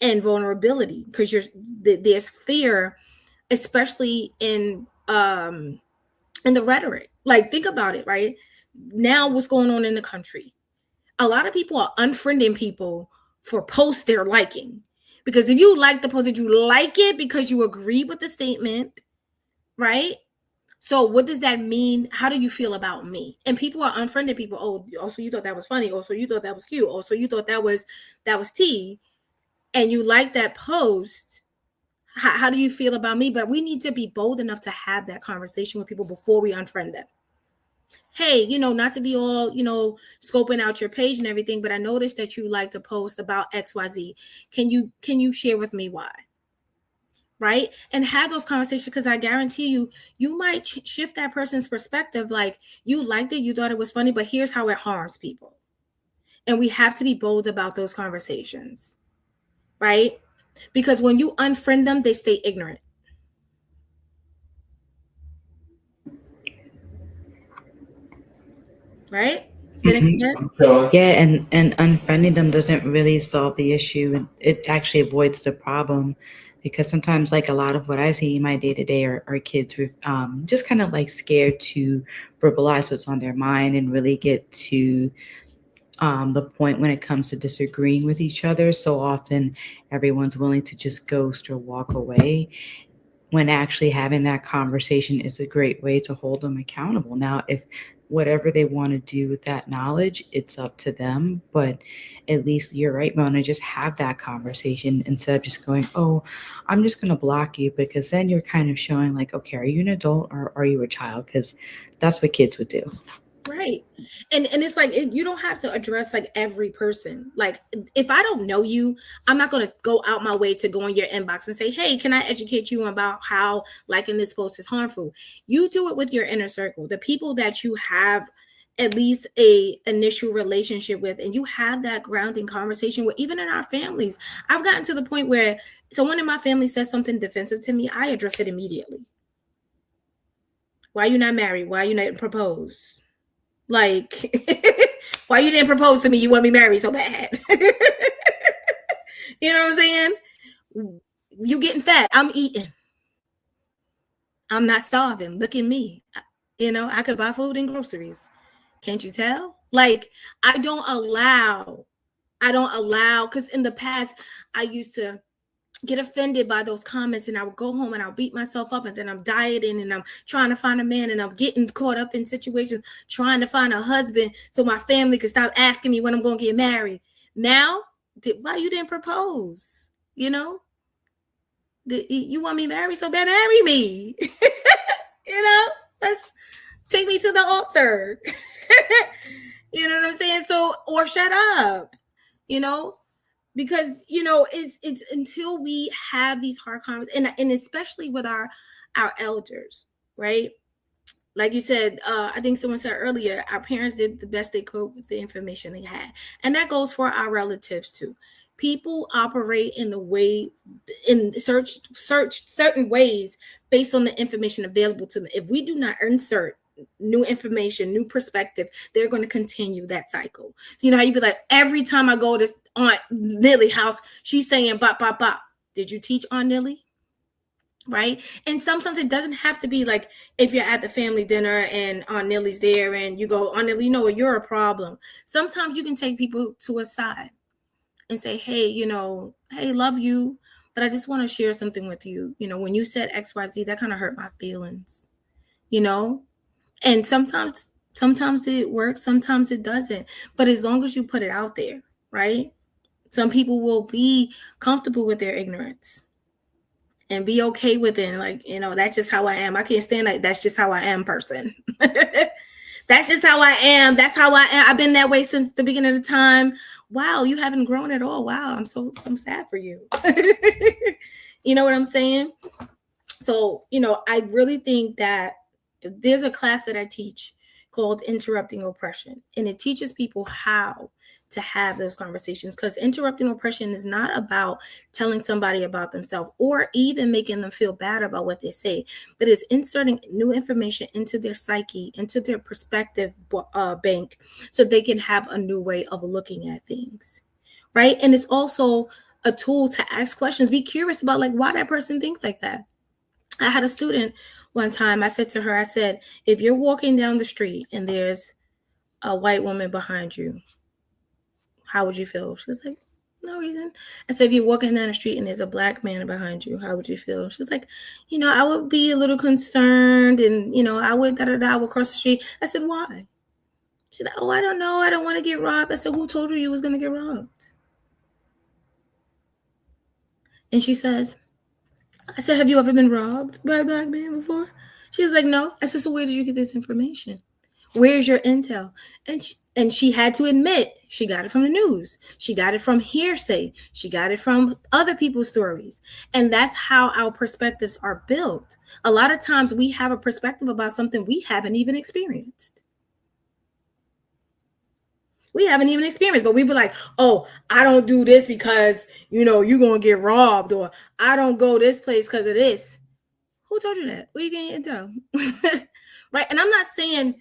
and vulnerability, because there's fear, especially in the rhetoric. Like, think about it, right? Now what's going on in the country? A lot of people are unfriending people for posts they're liking. Because if you like the post, that you like it because you agree with the statement, right? So what does that mean? How do you feel about me? And people are unfriending people. Oh, so you thought that was funny. Oh, so you thought that was cute. Oh, so you thought that was tea. And you like that post. How do you feel about me? But we need to be bold enough to have that conversation with people before we unfriend them. Hey, not to be all, scoping out your page and everything, but I noticed that you like to post about XYZ. Can you share with me why? Right? And have those conversations, because I guarantee you might shift that person's perspective. Like, you liked it, you thought it was funny, but here's how it harms people. And we have to be bold about those conversations, right? Because when you unfriend them, they stay ignorant. Right? Yeah, and unfriending them doesn't really solve the issue. It actually avoids the problem, because sometimes, like, a lot of what I see in my day to day are kids with just kind of like scared to verbalize what's on their mind and really get to the point when it comes to disagreeing with each other. So often everyone's willing to just ghost or walk away, when actually having that conversation is a great way to hold them accountable. Now, if whatever they want to do with that knowledge, it's up to them. But at least you're right, Mona, just have that conversation instead of just going, oh, I'm just going to block you, because then you're kind of showing like, okay, are you an adult or are you a child? Because that's what kids would do. Right. And it's like you don't have to address like every person. Like if I don't know you, I'm not going to go out my way to go in your inbox and say, "Hey, can I educate you about how liking this post is harmful?" You do it with your inner circle, the people that you have at least a initial relationship with, and you have that grounding conversation with. Even in our families, I've gotten to the point where someone in my family says something defensive to me, I address it immediately. Why you not married? Why you not propose? Like, why you didn't propose to me? You want me married so bad. You know what I'm saying? You getting fat. I'm eating. I'm not starving. Look at me. I could buy food and groceries. Can't you tell? Like, I don't allow, because in the past, I used to get offended by those comments, and I would go home and I'll beat myself up, and then I'm dieting and I'm trying to find a man, and I'm getting caught up in situations trying to find a husband so my family could stop asking me when I'm going to get married. Now, why you didn't propose? You want me married so bad? Marry me. Let's take me to the altar. You know what I'm saying? So, or shut up. Because it's until we have these hard conversations, and especially with our elders, right? Like you said, I think someone said earlier, our parents did the best they could with the information they had, and that goes for our relatives too. People operate in search certain ways based on the information available to them. If we do not insert new information, new perspective, they're going to continue that cycle. So how you be like, every time I go to Aunt Nilly house, she's saying bop bop bop. Did you teach Aunt Nilly? Right? And sometimes it doesn't have to be like if you're at the family dinner and Aunt Nilly's there and you go, Aunt Nilly, you're a problem. Sometimes you can take people to a side and say, hey, hey, love you, but I just want to share something with you. When you said XYZ, that kind of hurt my feelings. And sometimes it works, sometimes it doesn't. But as long as you put it out there, right? Some people will be comfortable with their ignorance and be okay with it. Like, that's just how I am. I can't stand like that's just how I am person. That's just how I am. That's how I am. I've been that way since the beginning of the time. Wow, you haven't grown at all. Wow, I'm sad for you. You know what I'm saying? So, I really think that there's a class that I teach called Interrupting Oppression, and it teaches people how to have those conversations, because interrupting oppression is not about telling somebody about themselves or even making them feel bad about what they say, but it's inserting new information into their psyche, into their perspective bank, so they can have a new way of looking at things, right? And it's also a tool to ask questions, be curious about like why that person thinks like that. I had a student one time, I said to her, I said, if you're walking down the street and there's a white woman behind you, how would you feel? She was like, no reason. I said, if you're walking down the street and there's a black man behind you, how would you feel? She was like, I would be a little concerned, and, I would I would cross the street. I said, why? She's like, oh, I don't know. I don't want to get robbed. I said, who told you was going to get robbed? And she says, I said, have you ever been robbed by a black man before? She was like, no. I said, so where did you get this information? Where's your intel? And she had to admit she got it from the news. She got it from hearsay. She got it from other people's stories. And that's how our perspectives are built. A lot of times we have a perspective about something we haven't even experienced. We haven't even experienced, but we be like, oh, I don't do this because, you're going to get robbed, or I don't go this place because of this. Who told you that? Where you getting intel? Right? And I'm not saying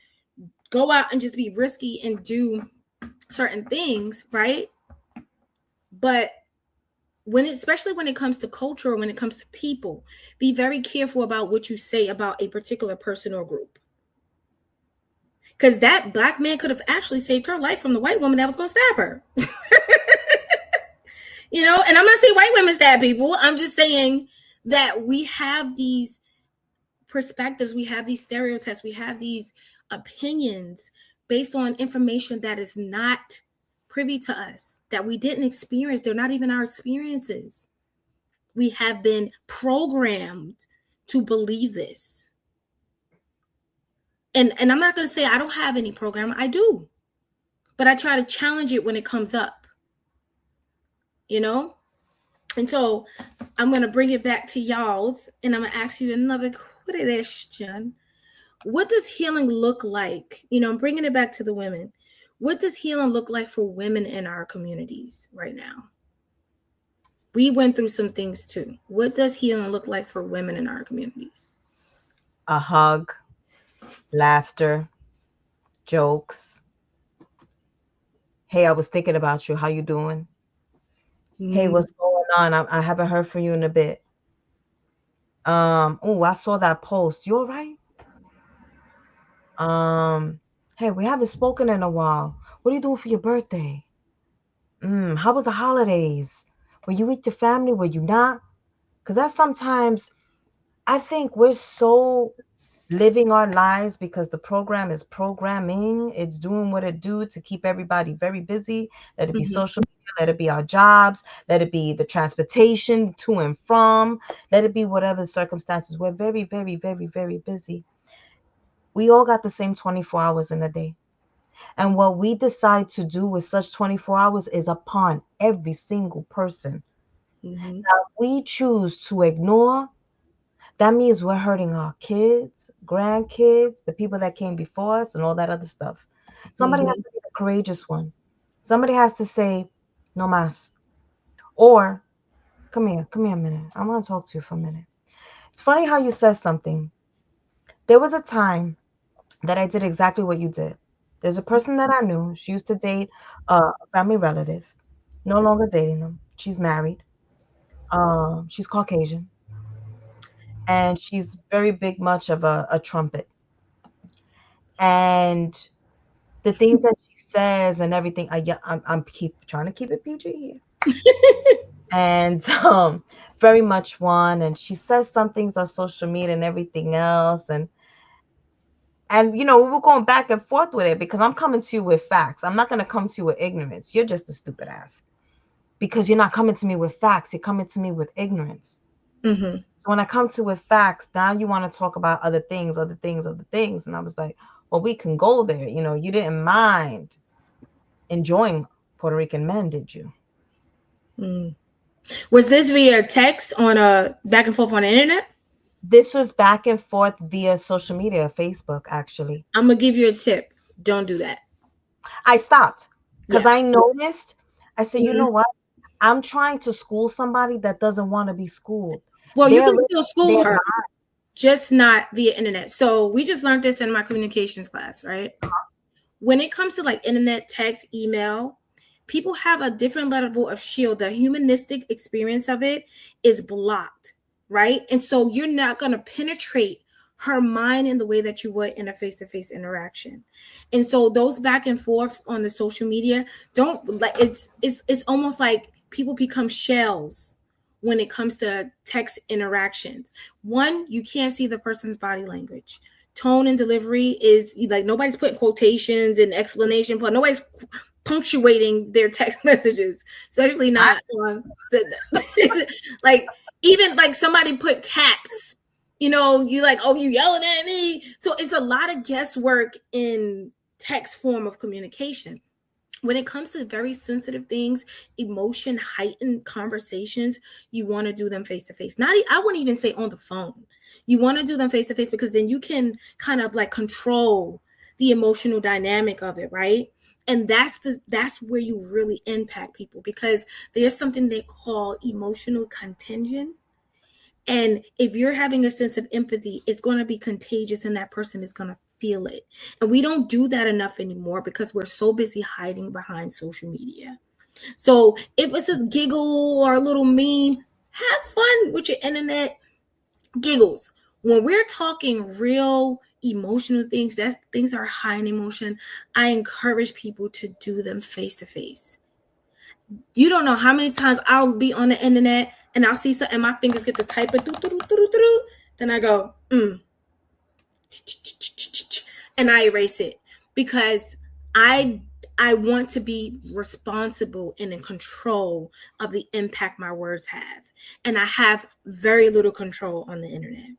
go out and just be risky and do certain things, right? But especially when it comes to culture, or when it comes to people, be very careful about what you say about a particular person or group. Because that black man could have actually saved her life from the white woman that was going to stab her. And I'm not saying white women stab people. I'm just saying that we have these perspectives, we have these stereotypes, we have these opinions based on information that is not privy to us, that we didn't experience. They're not even our experiences. We have been programmed to believe this. And I'm not going to say I don't have any program. I do. But I try to challenge it when it comes up. You know? And so I'm going to bring it back to y'all's, and I'm going to ask you another question. What does healing look like? You know, I'm bringing it back to the women. What does healing look like for women in our communities right now? We went through some things too. What does healing look like for women in our communities? A hug, laughter, jokes. Hey, I was thinking about you. How you doing? Hey, what's going on? I haven't heard from you in a bit. Oh, I saw that post. You all right? Hey, we haven't spoken in a while. What are you doing for your birthday? How was the holidays? Were you with your family? Were you not? Because that's sometimes, I think we're so living our lives because the program is programming. It's doing what it do to keep everybody very busy. Let it be social media, let it be our jobs, let it be the transportation to and from, let it be whatever the circumstances. We're very, very, very, very busy. We all got the same 24 hours in a day. And what we decide to do with such 24 hours is upon every single person. Now, if we choose to ignore, that means we're hurting our kids, grandkids, the people that came before us, and all that other stuff. Somebody has to be the courageous one. Somebody has to say, no mas. Or, come here a minute. I want to talk to you for a minute. It's funny how you said something. There was a time that I did exactly what you did. There's a person that I knew. She used to date a family relative. No longer dating them. She's married. She's Caucasian. And she's very big, much of a trumpet. And the things that she says and everything, yeah, I'm keep trying to keep it PG here. And very much one. And she says some things on social media and everything else. And you know, we were going back and forth with it because I'm coming to you with facts. I'm not going to come to you with ignorance. You're just a stupid ass because you're not coming to me with facts. You're coming to me with ignorance. So when I come to with facts, now you want to talk about other things. And I was like, well, we can go there. You know, you didn't mind enjoying Puerto Rican men, did you? Was this via text on a back and forth on the internet? This was back and forth via social media, Facebook, actually. I'm going to give you a tip. Don't do that. I stopped because I noticed, I said, you know what? I'm trying to school somebody that doesn't want to be schooled. Well, you can still school her, just not via internet. So we just learned this in my communications class, right? When it comes to like internet, text, email, people have a different level of shield. The humanistic experience of it is blocked, right? And so you're not going to penetrate her mind in the way that you would in a face-to-face interaction. And so those back and forths on the social media, don't like it's almost like people become shells when it comes to text interactions. One, you can't see the person's body language. Tone and delivery is like nobody's putting quotations and explanation, but nobody's punctuating their text messages, especially not on like even like somebody put caps. You know, you like, oh, you yelling at me. So it's a lot of guesswork in text form of communication. When it comes to very sensitive things, emotion heightened conversations, you want to do them face to face. Not, I wouldn't even say on the phone. You want to do them face to face because then you can kind of like control the emotional dynamic of it, right? And that's where you really impact people because there's something they call emotional contagion. And if you're having a sense of empathy, it's going to be contagious and that person is going to feel it. And we don't do that enough anymore because we're so busy hiding behind social media. So if it's a giggle or a little meme, have fun with your internet giggles. When we're talking real emotional things, that's things that are high in emotion, I encourage people to do them face to face. You don't know how many times I'll be on the internet and I'll see something and my fingers get to typing, then I go, and I erase it because I want to be responsible and in control of the impact my words have. And I have very little control on the internet.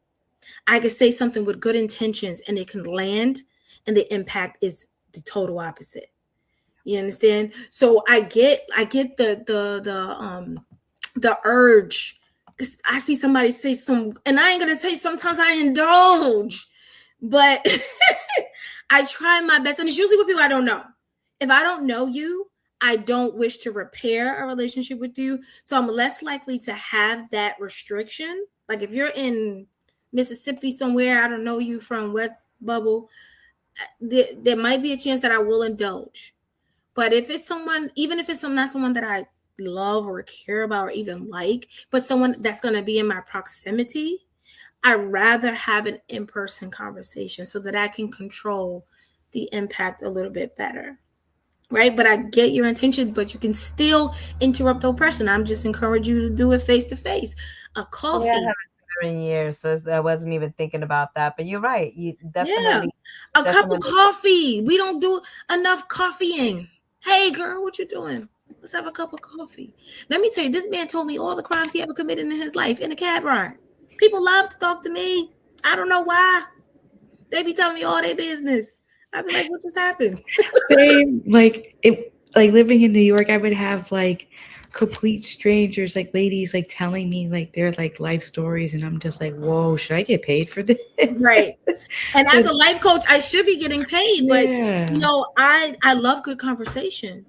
I could say something with good intentions and it can land, and the impact is the total opposite. You understand? So I get the urge. 'Cause I see somebody say some, and I ain't gonna tell you, sometimes I indulge, but I try my best, and it's usually with people I don't know. If I don't know you, I don't wish to repair a relationship with you, so I'm less likely to have that restriction. Like if you're in Mississippi somewhere, I don't know you from West Bubble, there might be a chance that I will indulge. But if it's someone, even if it's not someone that I love or care about or even like, but someone that's going to be in my proximity, I'd rather have an in-person conversation so that I can control the impact a little bit better. Right. But I get your intention, but you can still interrupt the oppression. I'm just encourage you to do it face to face. A Yeah, I coffee. haven't seen her in years, so I wasn't even thinking about that. But you're right. You Yeah. definitely, A cup of definitely. coffee. We don't do enough coffeeing. Hey girl, what you doing? Let's have a cup of coffee. Let me tell you, this man told me all the crimes he ever committed in his life in a cab ride. People love to talk to me. I don't know why. They be telling me all their business. I'd be like, what just happened? Same, like it, like living in New York, I would have like complete strangers, like ladies, like telling me like their like life stories, and I'm just like, whoa, should I get paid for this? Right. And as But a life coach, I should be getting paid, but yeah, I love good conversation.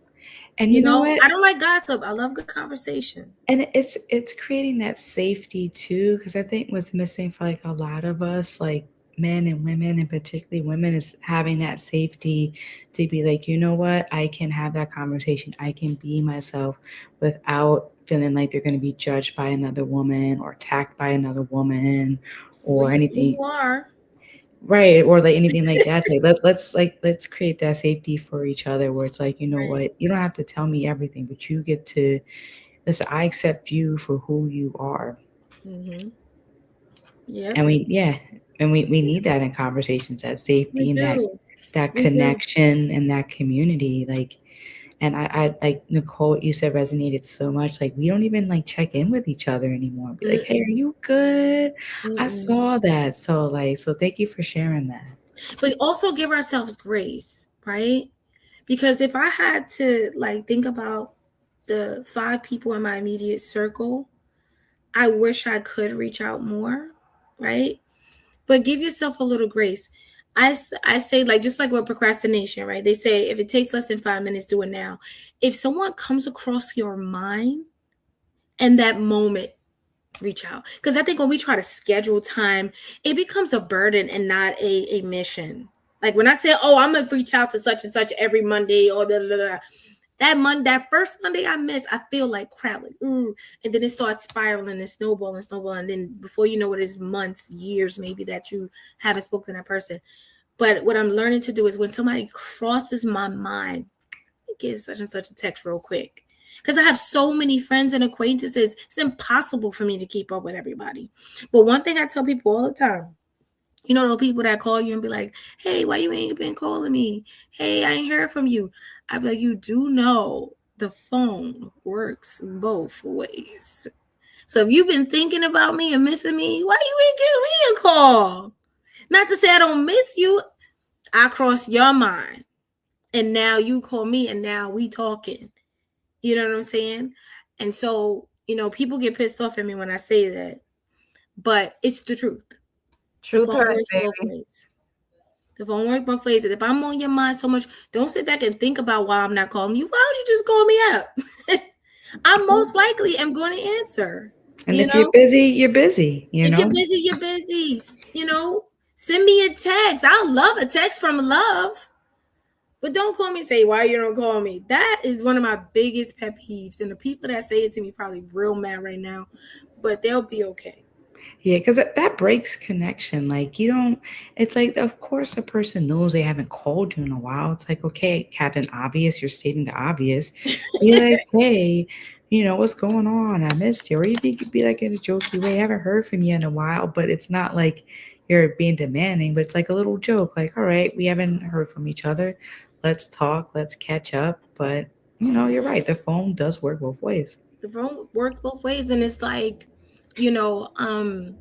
and you know I what? don't like gossip. I love good conversation. And it's creating that safety too, because I think what's missing for like a lot of us, like men and women, and particularly women, is having that safety to be like, you know what, I can have that conversation. I can be myself without feeling like they're going to be judged by another woman or attacked by another woman Well, or you anything, are. right? Or like anything like that. Let's create that safety for each other, where it's like, you know Right. what, you don't have to tell me everything, but you get to listen, I accept you for who you are. Mm-hmm. Yep. And we need that in conversations, that We safety and that do. that We do. connection and that community. Like, and I like Nicole, you said resonated so much. Like we don't even like check in with each other anymore. Be like, hey, are Mm-mm. you good? I Mm-mm. saw that. So thank you for sharing that. But also give ourselves grace, right? Because if I had to like think about the 5 people in my immediate circle, I wish I could reach out more, right? But give yourself a little grace. I say, like, just like with procrastination, right? They say if it takes less than 5 minutes, do it now. If someone comes across your mind in that moment, reach out. Because I think when we try to schedule time, it becomes a burden and not a mission. Like when I say, oh, I'm gonna reach out to such and such every Monday or that first Monday I miss, I feel like crap, like and then it starts spiraling and snowballing, and then before you know it, is months, years, maybe that you haven't spoken to that person. But what I'm learning to do is when somebody crosses my mind, give such and such a text real quick. Because I have so many friends and acquaintances, it's impossible for me to keep up with everybody. But one thing I tell people all the time, the people that call you and be like, hey, why you ain't been calling me? Hey, I ain't heard from you. I be like, you do know the phone works both ways. So if you've been thinking about me and missing me, why you ain't giving me a call? Not to say I don't miss you. I cross your mind. And now you call me and now we talking. You know what I'm saying? And so, people get pissed off at me when I say that, but it's the truth. The Truth phone hurts, works both baby. ways. The phone works both ways. If I'm on your mind so much, don't sit back and think about why I'm not calling you. Why don't you just call me up? I most likely am going to answer. And You if you're know, busy, you're busy, you if you're know? busy, you're busy. Send me a text. I love a text from love. But don't call me and say why you don't call me. That is one of my biggest pet peeves. And the people that say it to me probably real mad right now, but they'll be okay. Yeah, because that breaks connection. Like you don't. It's like, of course, the person knows they haven't called you in a while. It's like, okay, Captain Obvious, you're stating the obvious. Be like, hey, what's going on? I missed you. Or even you could be like in a jokey way. I haven't heard from you in a while, but it's not like you're being demanding. But it's like a little joke. Like, all right, we haven't heard from each other. Let's talk. Let's catch up. But you're right. The phone does work both ways. The phone works both ways, and it's like, you know, um,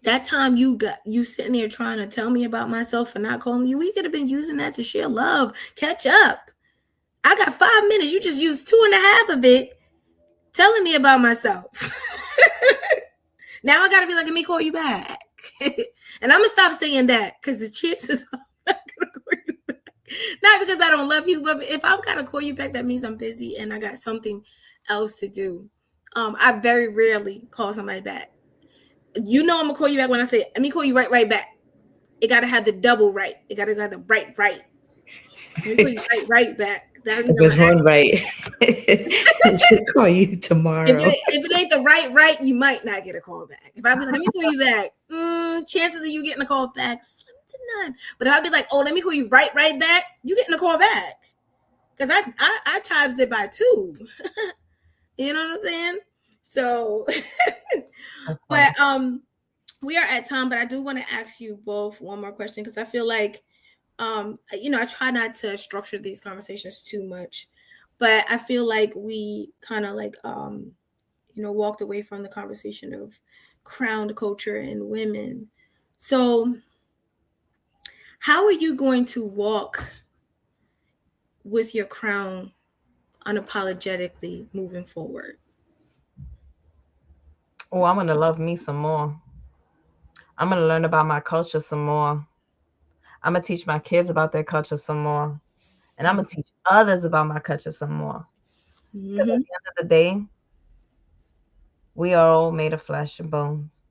That time you sitting there trying to tell me about myself and not calling you, we could have been using that to share love, catch up. I got 5 minutes. You just used 2.5 of it telling me about myself. Now I gotta be like, let me call you back. And I'm gonna stop saying that because the chances are I'm not gonna call you back. Not because I don't love you, but if I'm gonna call you back, that means I'm busy and I got something else to do. I very rarely call somebody back. You know I'm gonna call you back when I say, let me call you right back. It gotta have the double right. It gotta have the right. Let me call you right back. That means If I'm it's gonna one right, I should call you tomorrow. if it ain't the right, you might not get a call back. If I be like, let me call you back, chances of you getting a call back, slim to none. But if I be like, oh, let me call you right back, you getting a call back. Because I times it by 2. You know what I'm saying? So, but we are at time, but I do want to ask you both one more question because I feel like, I try not to structure these conversations too much, but I feel like we kind of like, walked away from the conversation of crowned culture and women. So, how are you going to walk with your crown unapologetically moving forward? Oh, I'm gonna love me some more. I'm gonna learn about my culture some more. I'm gonna teach my kids about their culture some more, and I'm gonna teach others about my culture some more. Because at the end of the day, we are all made of flesh and bones.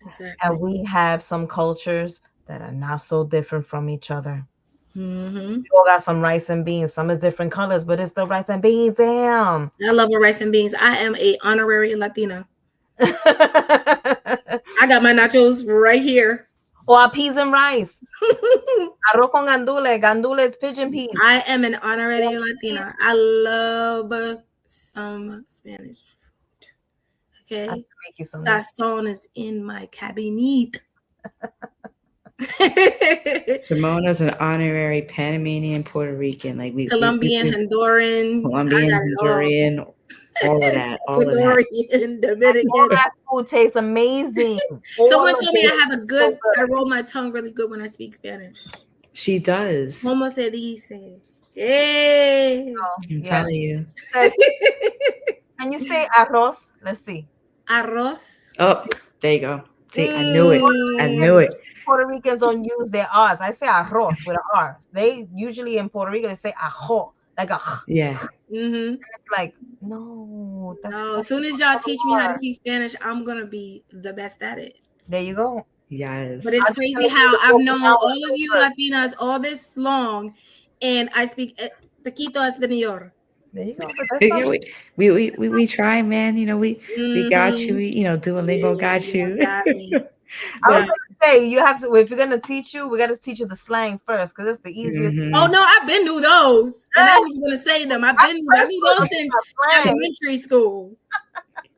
Exactly. And we have some cultures that are not so different from each other. We all got some rice and beans. Some is different colors, but it's the rice and beans. Damn. I love a rice and beans. I am a honorary Latina. I got my nachos right here. Or peas and rice. Arroz con gandule. Gandule is pigeon peas. I am an honorary Latina. I love some Spanish food. Okay. Make you some. Sazon is in my cabinet. Ramona's an honorary Panamanian Puerto Rican. Like Colombian, Honduran, Honduran, all of that. Ecuadorian, Dominican. All that food tastes amazing. Someone told me I roll my tongue really good when I speak Spanish. She does. Como se dice? Hey. I'm telling you. Can you say arroz? Let's see. Arroz. Oh, there you go. See, I knew it. Puerto Ricans don't use their R's. I say arroz with an R. They usually in Puerto Rico they say ajo, like a yeah. And it's like no. As soon as y'all teach me how to speak Spanish, I'm gonna be the best at it. There you go. Yes. But it's crazy how I've known all of you Latinas all this long, and I speak poquito español. There you go. We try, man. We got you. Duolingo got you. Got me. I was gonna say you have to. If you're gonna teach you, we got to teach you the slang first because it's the easiest. Oh no, I've been through those, and I was gonna say them. I knew those since elementary school.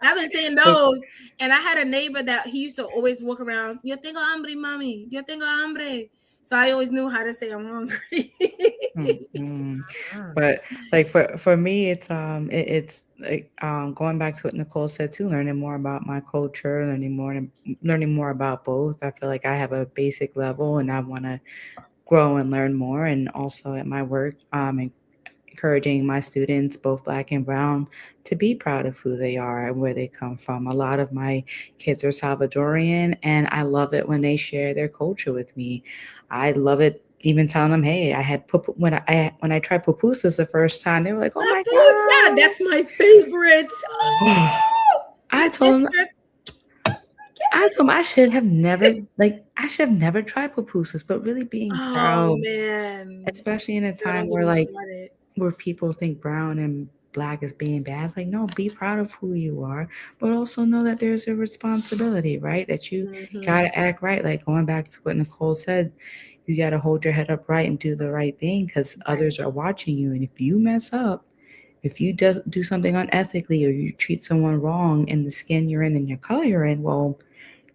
I've been saying those, and I had a neighbor that he used to always walk around. Yo tengo hambre, mami. Yo tengo hambre. So I always knew how to say I'm hungry. But like for me, it's like going back to what Nicole said too, learning more about my culture, learning more about both. I feel like I have a basic level, and I want to grow and learn more. And also at my work, encouraging my students, both Black and brown, to be proud of who they are and where they come from. A lot of my kids are Salvadorian, and I love it when they share their culture with me. I love it even telling them, hey, I had when I tried pupusas the first time, they were like, oh my God, that's my favorite. I told them I should have never tried pupusas, but really being proud, man, especially in a time where people think brown and Black is being bad. It's like, no, be proud of who you are, but also know that there's a responsibility, right? That you gotta act right. Like going back to what Nicole said, you gotta hold your head up right and do the right thing because others are watching you. And if you mess up, if you do something unethically or you treat someone wrong in the skin you're in and your color you're in, well,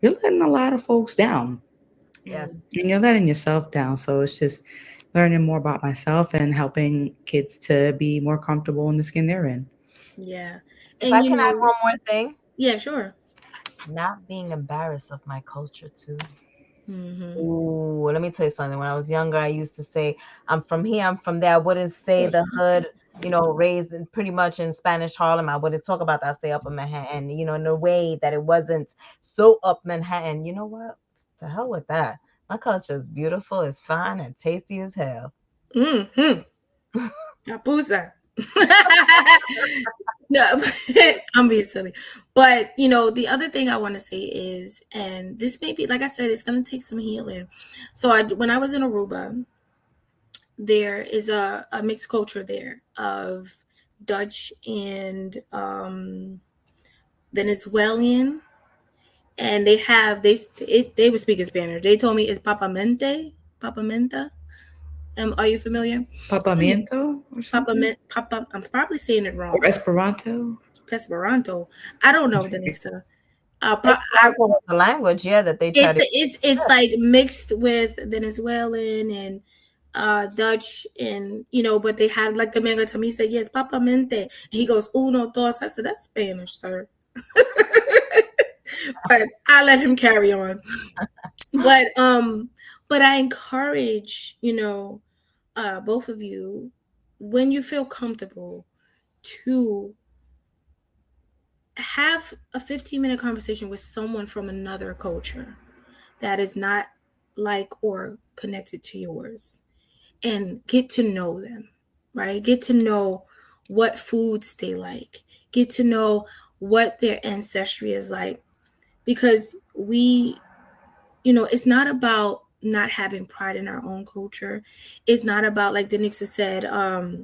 you're letting a lot of folks down. Yes. And you're letting yourself down. So it's just learning more about myself and helping kids to be more comfortable in the skin they're in. Yeah. If I can add one more thing. Yeah, sure. Not being embarrassed of my culture too. Mm-hmm. Ooh, let me tell you something. When I was younger, I used to say, I'm from here, I'm from there. I wouldn't say the hood, raised pretty much in Spanish Harlem. I wouldn't talk about that, I say Upper Manhattan, in a way that it wasn't so up Manhattan. You know what? To hell with that. My culture is beautiful, it's fine, and tasty as hell. Mm-hmm. Papusa. No, I'm being silly. But the other thing I want to say is, and this may be, like I said, it's going to take some healing. So when I was in Aruba, there is a mixed culture there of Dutch and Venezuelan, and they were speaking Spanish. They told me it's papamente, papamenta. Are you familiar? Papamiento or something? Papa. I'm probably saying it Or wrong. Esperanto? Esperanto. I don't know the next. Esperanto was a language, yeah, that they try to. It's like mixed with Venezuelan and Dutch, and but they had, like, the man got to me, he said, yes, papamente. And he goes, uno, dos. I said, that's Spanish, sir. But I let him carry on. But I encourage, both of you, when you feel comfortable, to have a 15-minute conversation with someone from another culture that is not like or connected to yours, and get to know them, right? Get to know what foods they like, get to know what their ancestry is like, because it's not about not having pride in our own culture. It's not about, like Denixa said,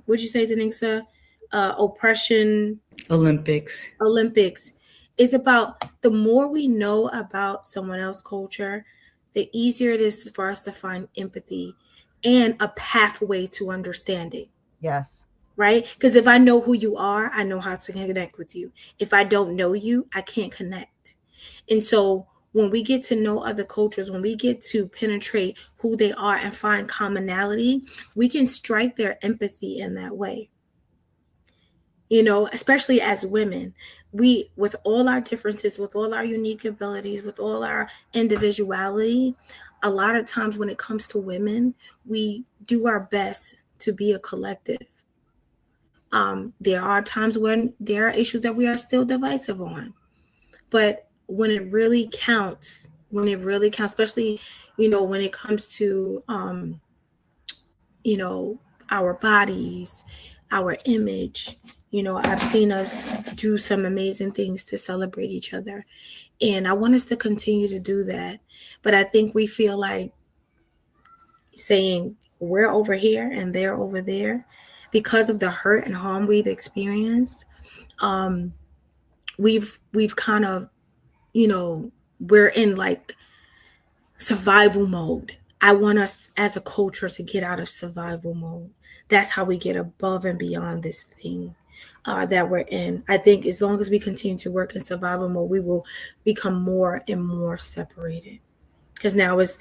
what'd you say, Denixa? Oppression. Olympics. Olympics. It's about, the more we know about someone else's culture, the easier it is for us to find empathy and a pathway to understanding, Yes. right? Because if I know who you are, I know how to connect with you. If I don't know you, I can't connect. And so when we get to know other cultures, when we get to penetrate who they are and find commonality, we can strike their empathy in that way. Especially as women, we, with all our differences, with all our unique abilities, with all our individuality, a lot of times when it comes to women, we do our best to be a collective. There are times when there are issues that we are still divisive on, but when it really counts, especially, when it comes to, you know, our bodies, our image. I've seen us do some amazing things to celebrate each other. And I want us to continue to do that. But I think we feel like saying we're over here and they're over there because of the hurt and harm we've experienced. Um, we've kind of, we're in like survival mode. I want us as a culture to get out of survival mode. That's how we get above and beyond this thing that we're in. I think as long as we continue to work in survival mode, we will become more and more separated, because now it's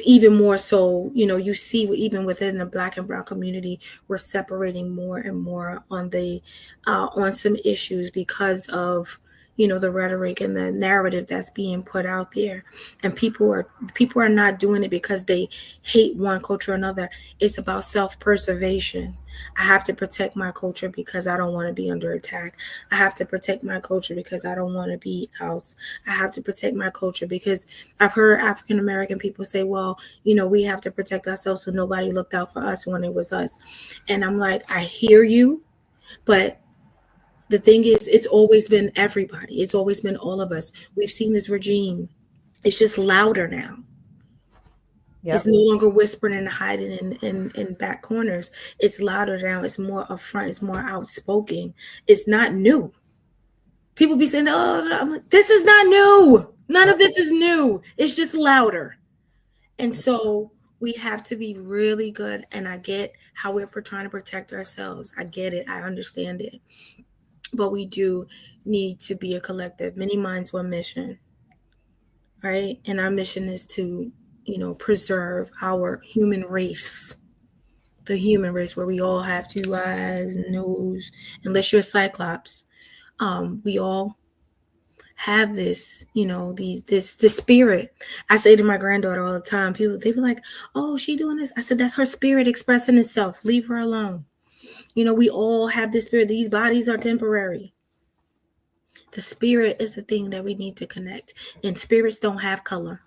even more so. You see, even within the Black and brown community, we're separating more and more on some issues because of the rhetoric and the narrative that's being put out there. And people are not doing it because they hate one culture or another. It's about self-preservation. I have to protect my culture because I don't want to be under attack. I have to protect my culture because I don't want to be out. I have to protect my culture because I've heard African American people say, well, we have to protect ourselves, so nobody looked out for us when it was us. And I'm like, I hear you, but the thing is, it's always been everybody. It's always been all of us. We've seen this regime. It's just louder now. It's Yep. no longer whispering and hiding in back corners. It's louder now. It's more upfront. It's more outspoken. It's not new. People be saying, oh, I'm like, this is not new. None of this is new. It's just louder. And so we have to be really good. And I get how we're trying to protect ourselves. I get it. I understand it. But we do need to be a collective. Many minds, one mission, right? And our mission is to, preserve our human race. The human race, where we all have two eyes, nose, unless you're a cyclops. We all have this, this spirit. I say to my granddaughter all the time, people, they be like, oh, she doing this. I said, that's her spirit expressing itself. Leave her alone. We all have this spirit. These bodies are temporary. The spirit is the thing that we need to connect. And spirits don't have color.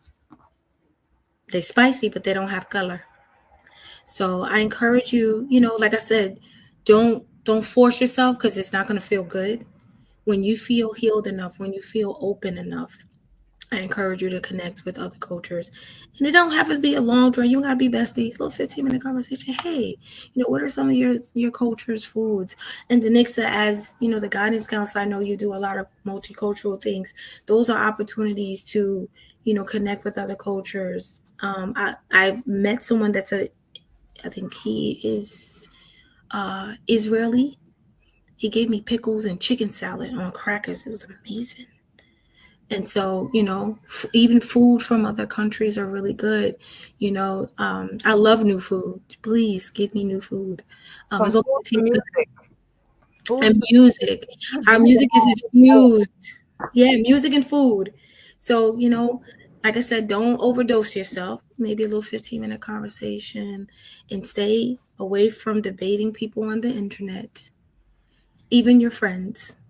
They spicy, but they don't have color. So I encourage you, like I said, don't force yourself, because it's not going to feel good. When you feel healed enough, when you feel open enough, I encourage you to connect with other cultures. And it don't have to be a long drive. You don't gotta be besties. A little 15-minute conversation. Hey, what are some of your culture's foods? And Denixa, as the guidance counselor, I know you do a lot of multicultural things. Those are opportunities to, connect with other cultures. I met someone I think he is Israeli. He gave me pickles and chicken salad on crackers. It was amazing. And so, even food from other countries are really good. I love new food. Please give me new food. From As long food as it to tastes good. music. Food And to music. Our music is infused. Yeah, music and food. So, like I said, don't overdose yourself. Maybe a little 15-minute conversation, and stay away from debating people on the internet, even your friends.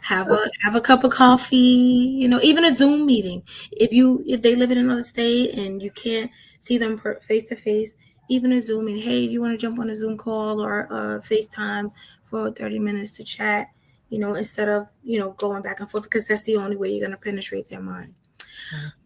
have a cup of coffee, even a Zoom meeting. If they live in another state and you can't see them face to face, even a Zoom meeting. Hey, you want to jump on a Zoom call or FaceTime for 30 minutes to chat, instead of going back and forth, because that's the only way you're going to penetrate their mind.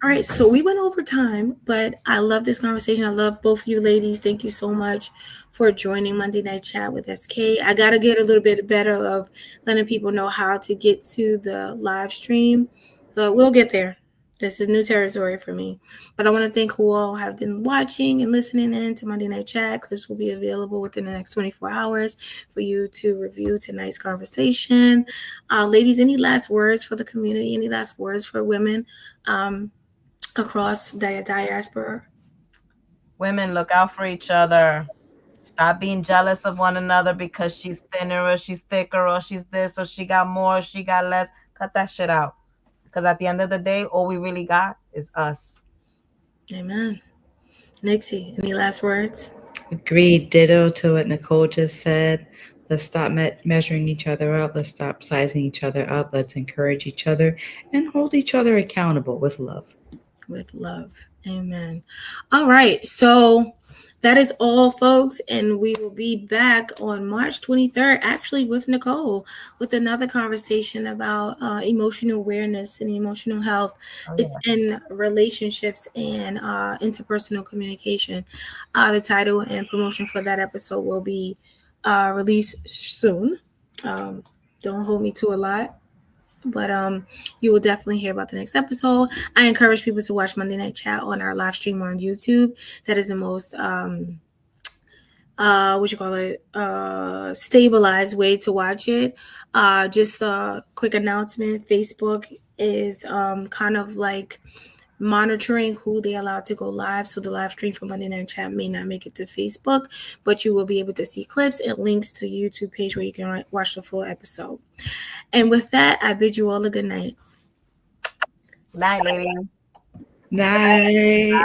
All right, so we went over time, but I love this conversation. I love both of you ladies. Thank you so much for joining Monday Night Chat with SK. I got to get a little bit better of letting people know how to get to the live stream, but we'll get there. This is new territory for me. But I want to thank who all have been watching and listening in to Monday Night Chat. Clips will be available within the next 24 hours for you to review tonight's conversation. Ladies, any last words for the community? Any last words for women across the diaspora? Women, look out for each other. Stop being jealous of one another because she's thinner or she's thicker or she's this or she got more or she got less. Cut that shit out. Because at the end of the day, all we really got is us. Amen. Nixie, any last words? Agreed. Ditto to what Nicole just said. Let's stop measuring each other up. Let's stop sizing each other up. Let's encourage each other and hold each other accountable with love. With love. Amen. All right. So that is all, folks. And we will be back on March 23rd, actually, with Nicole, with another conversation about emotional awareness and emotional health. It's in relationships and interpersonal communication. The title and promotion for that episode will be released soon. Don't hold me to a lot, but you will definitely hear about the next episode. I encourage people to watch Monday Night Chat on our live stream on YouTube. That is the most stabilized way to watch it. Just a quick announcement: Facebook is kind of like monitoring who they allow to go live. So the live stream for Monday Night Chat may not make it to Facebook, but you will be able to see clips and links to YouTube page where you can watch the full episode. And with that, I bid you all a good night. Night, lady. Night.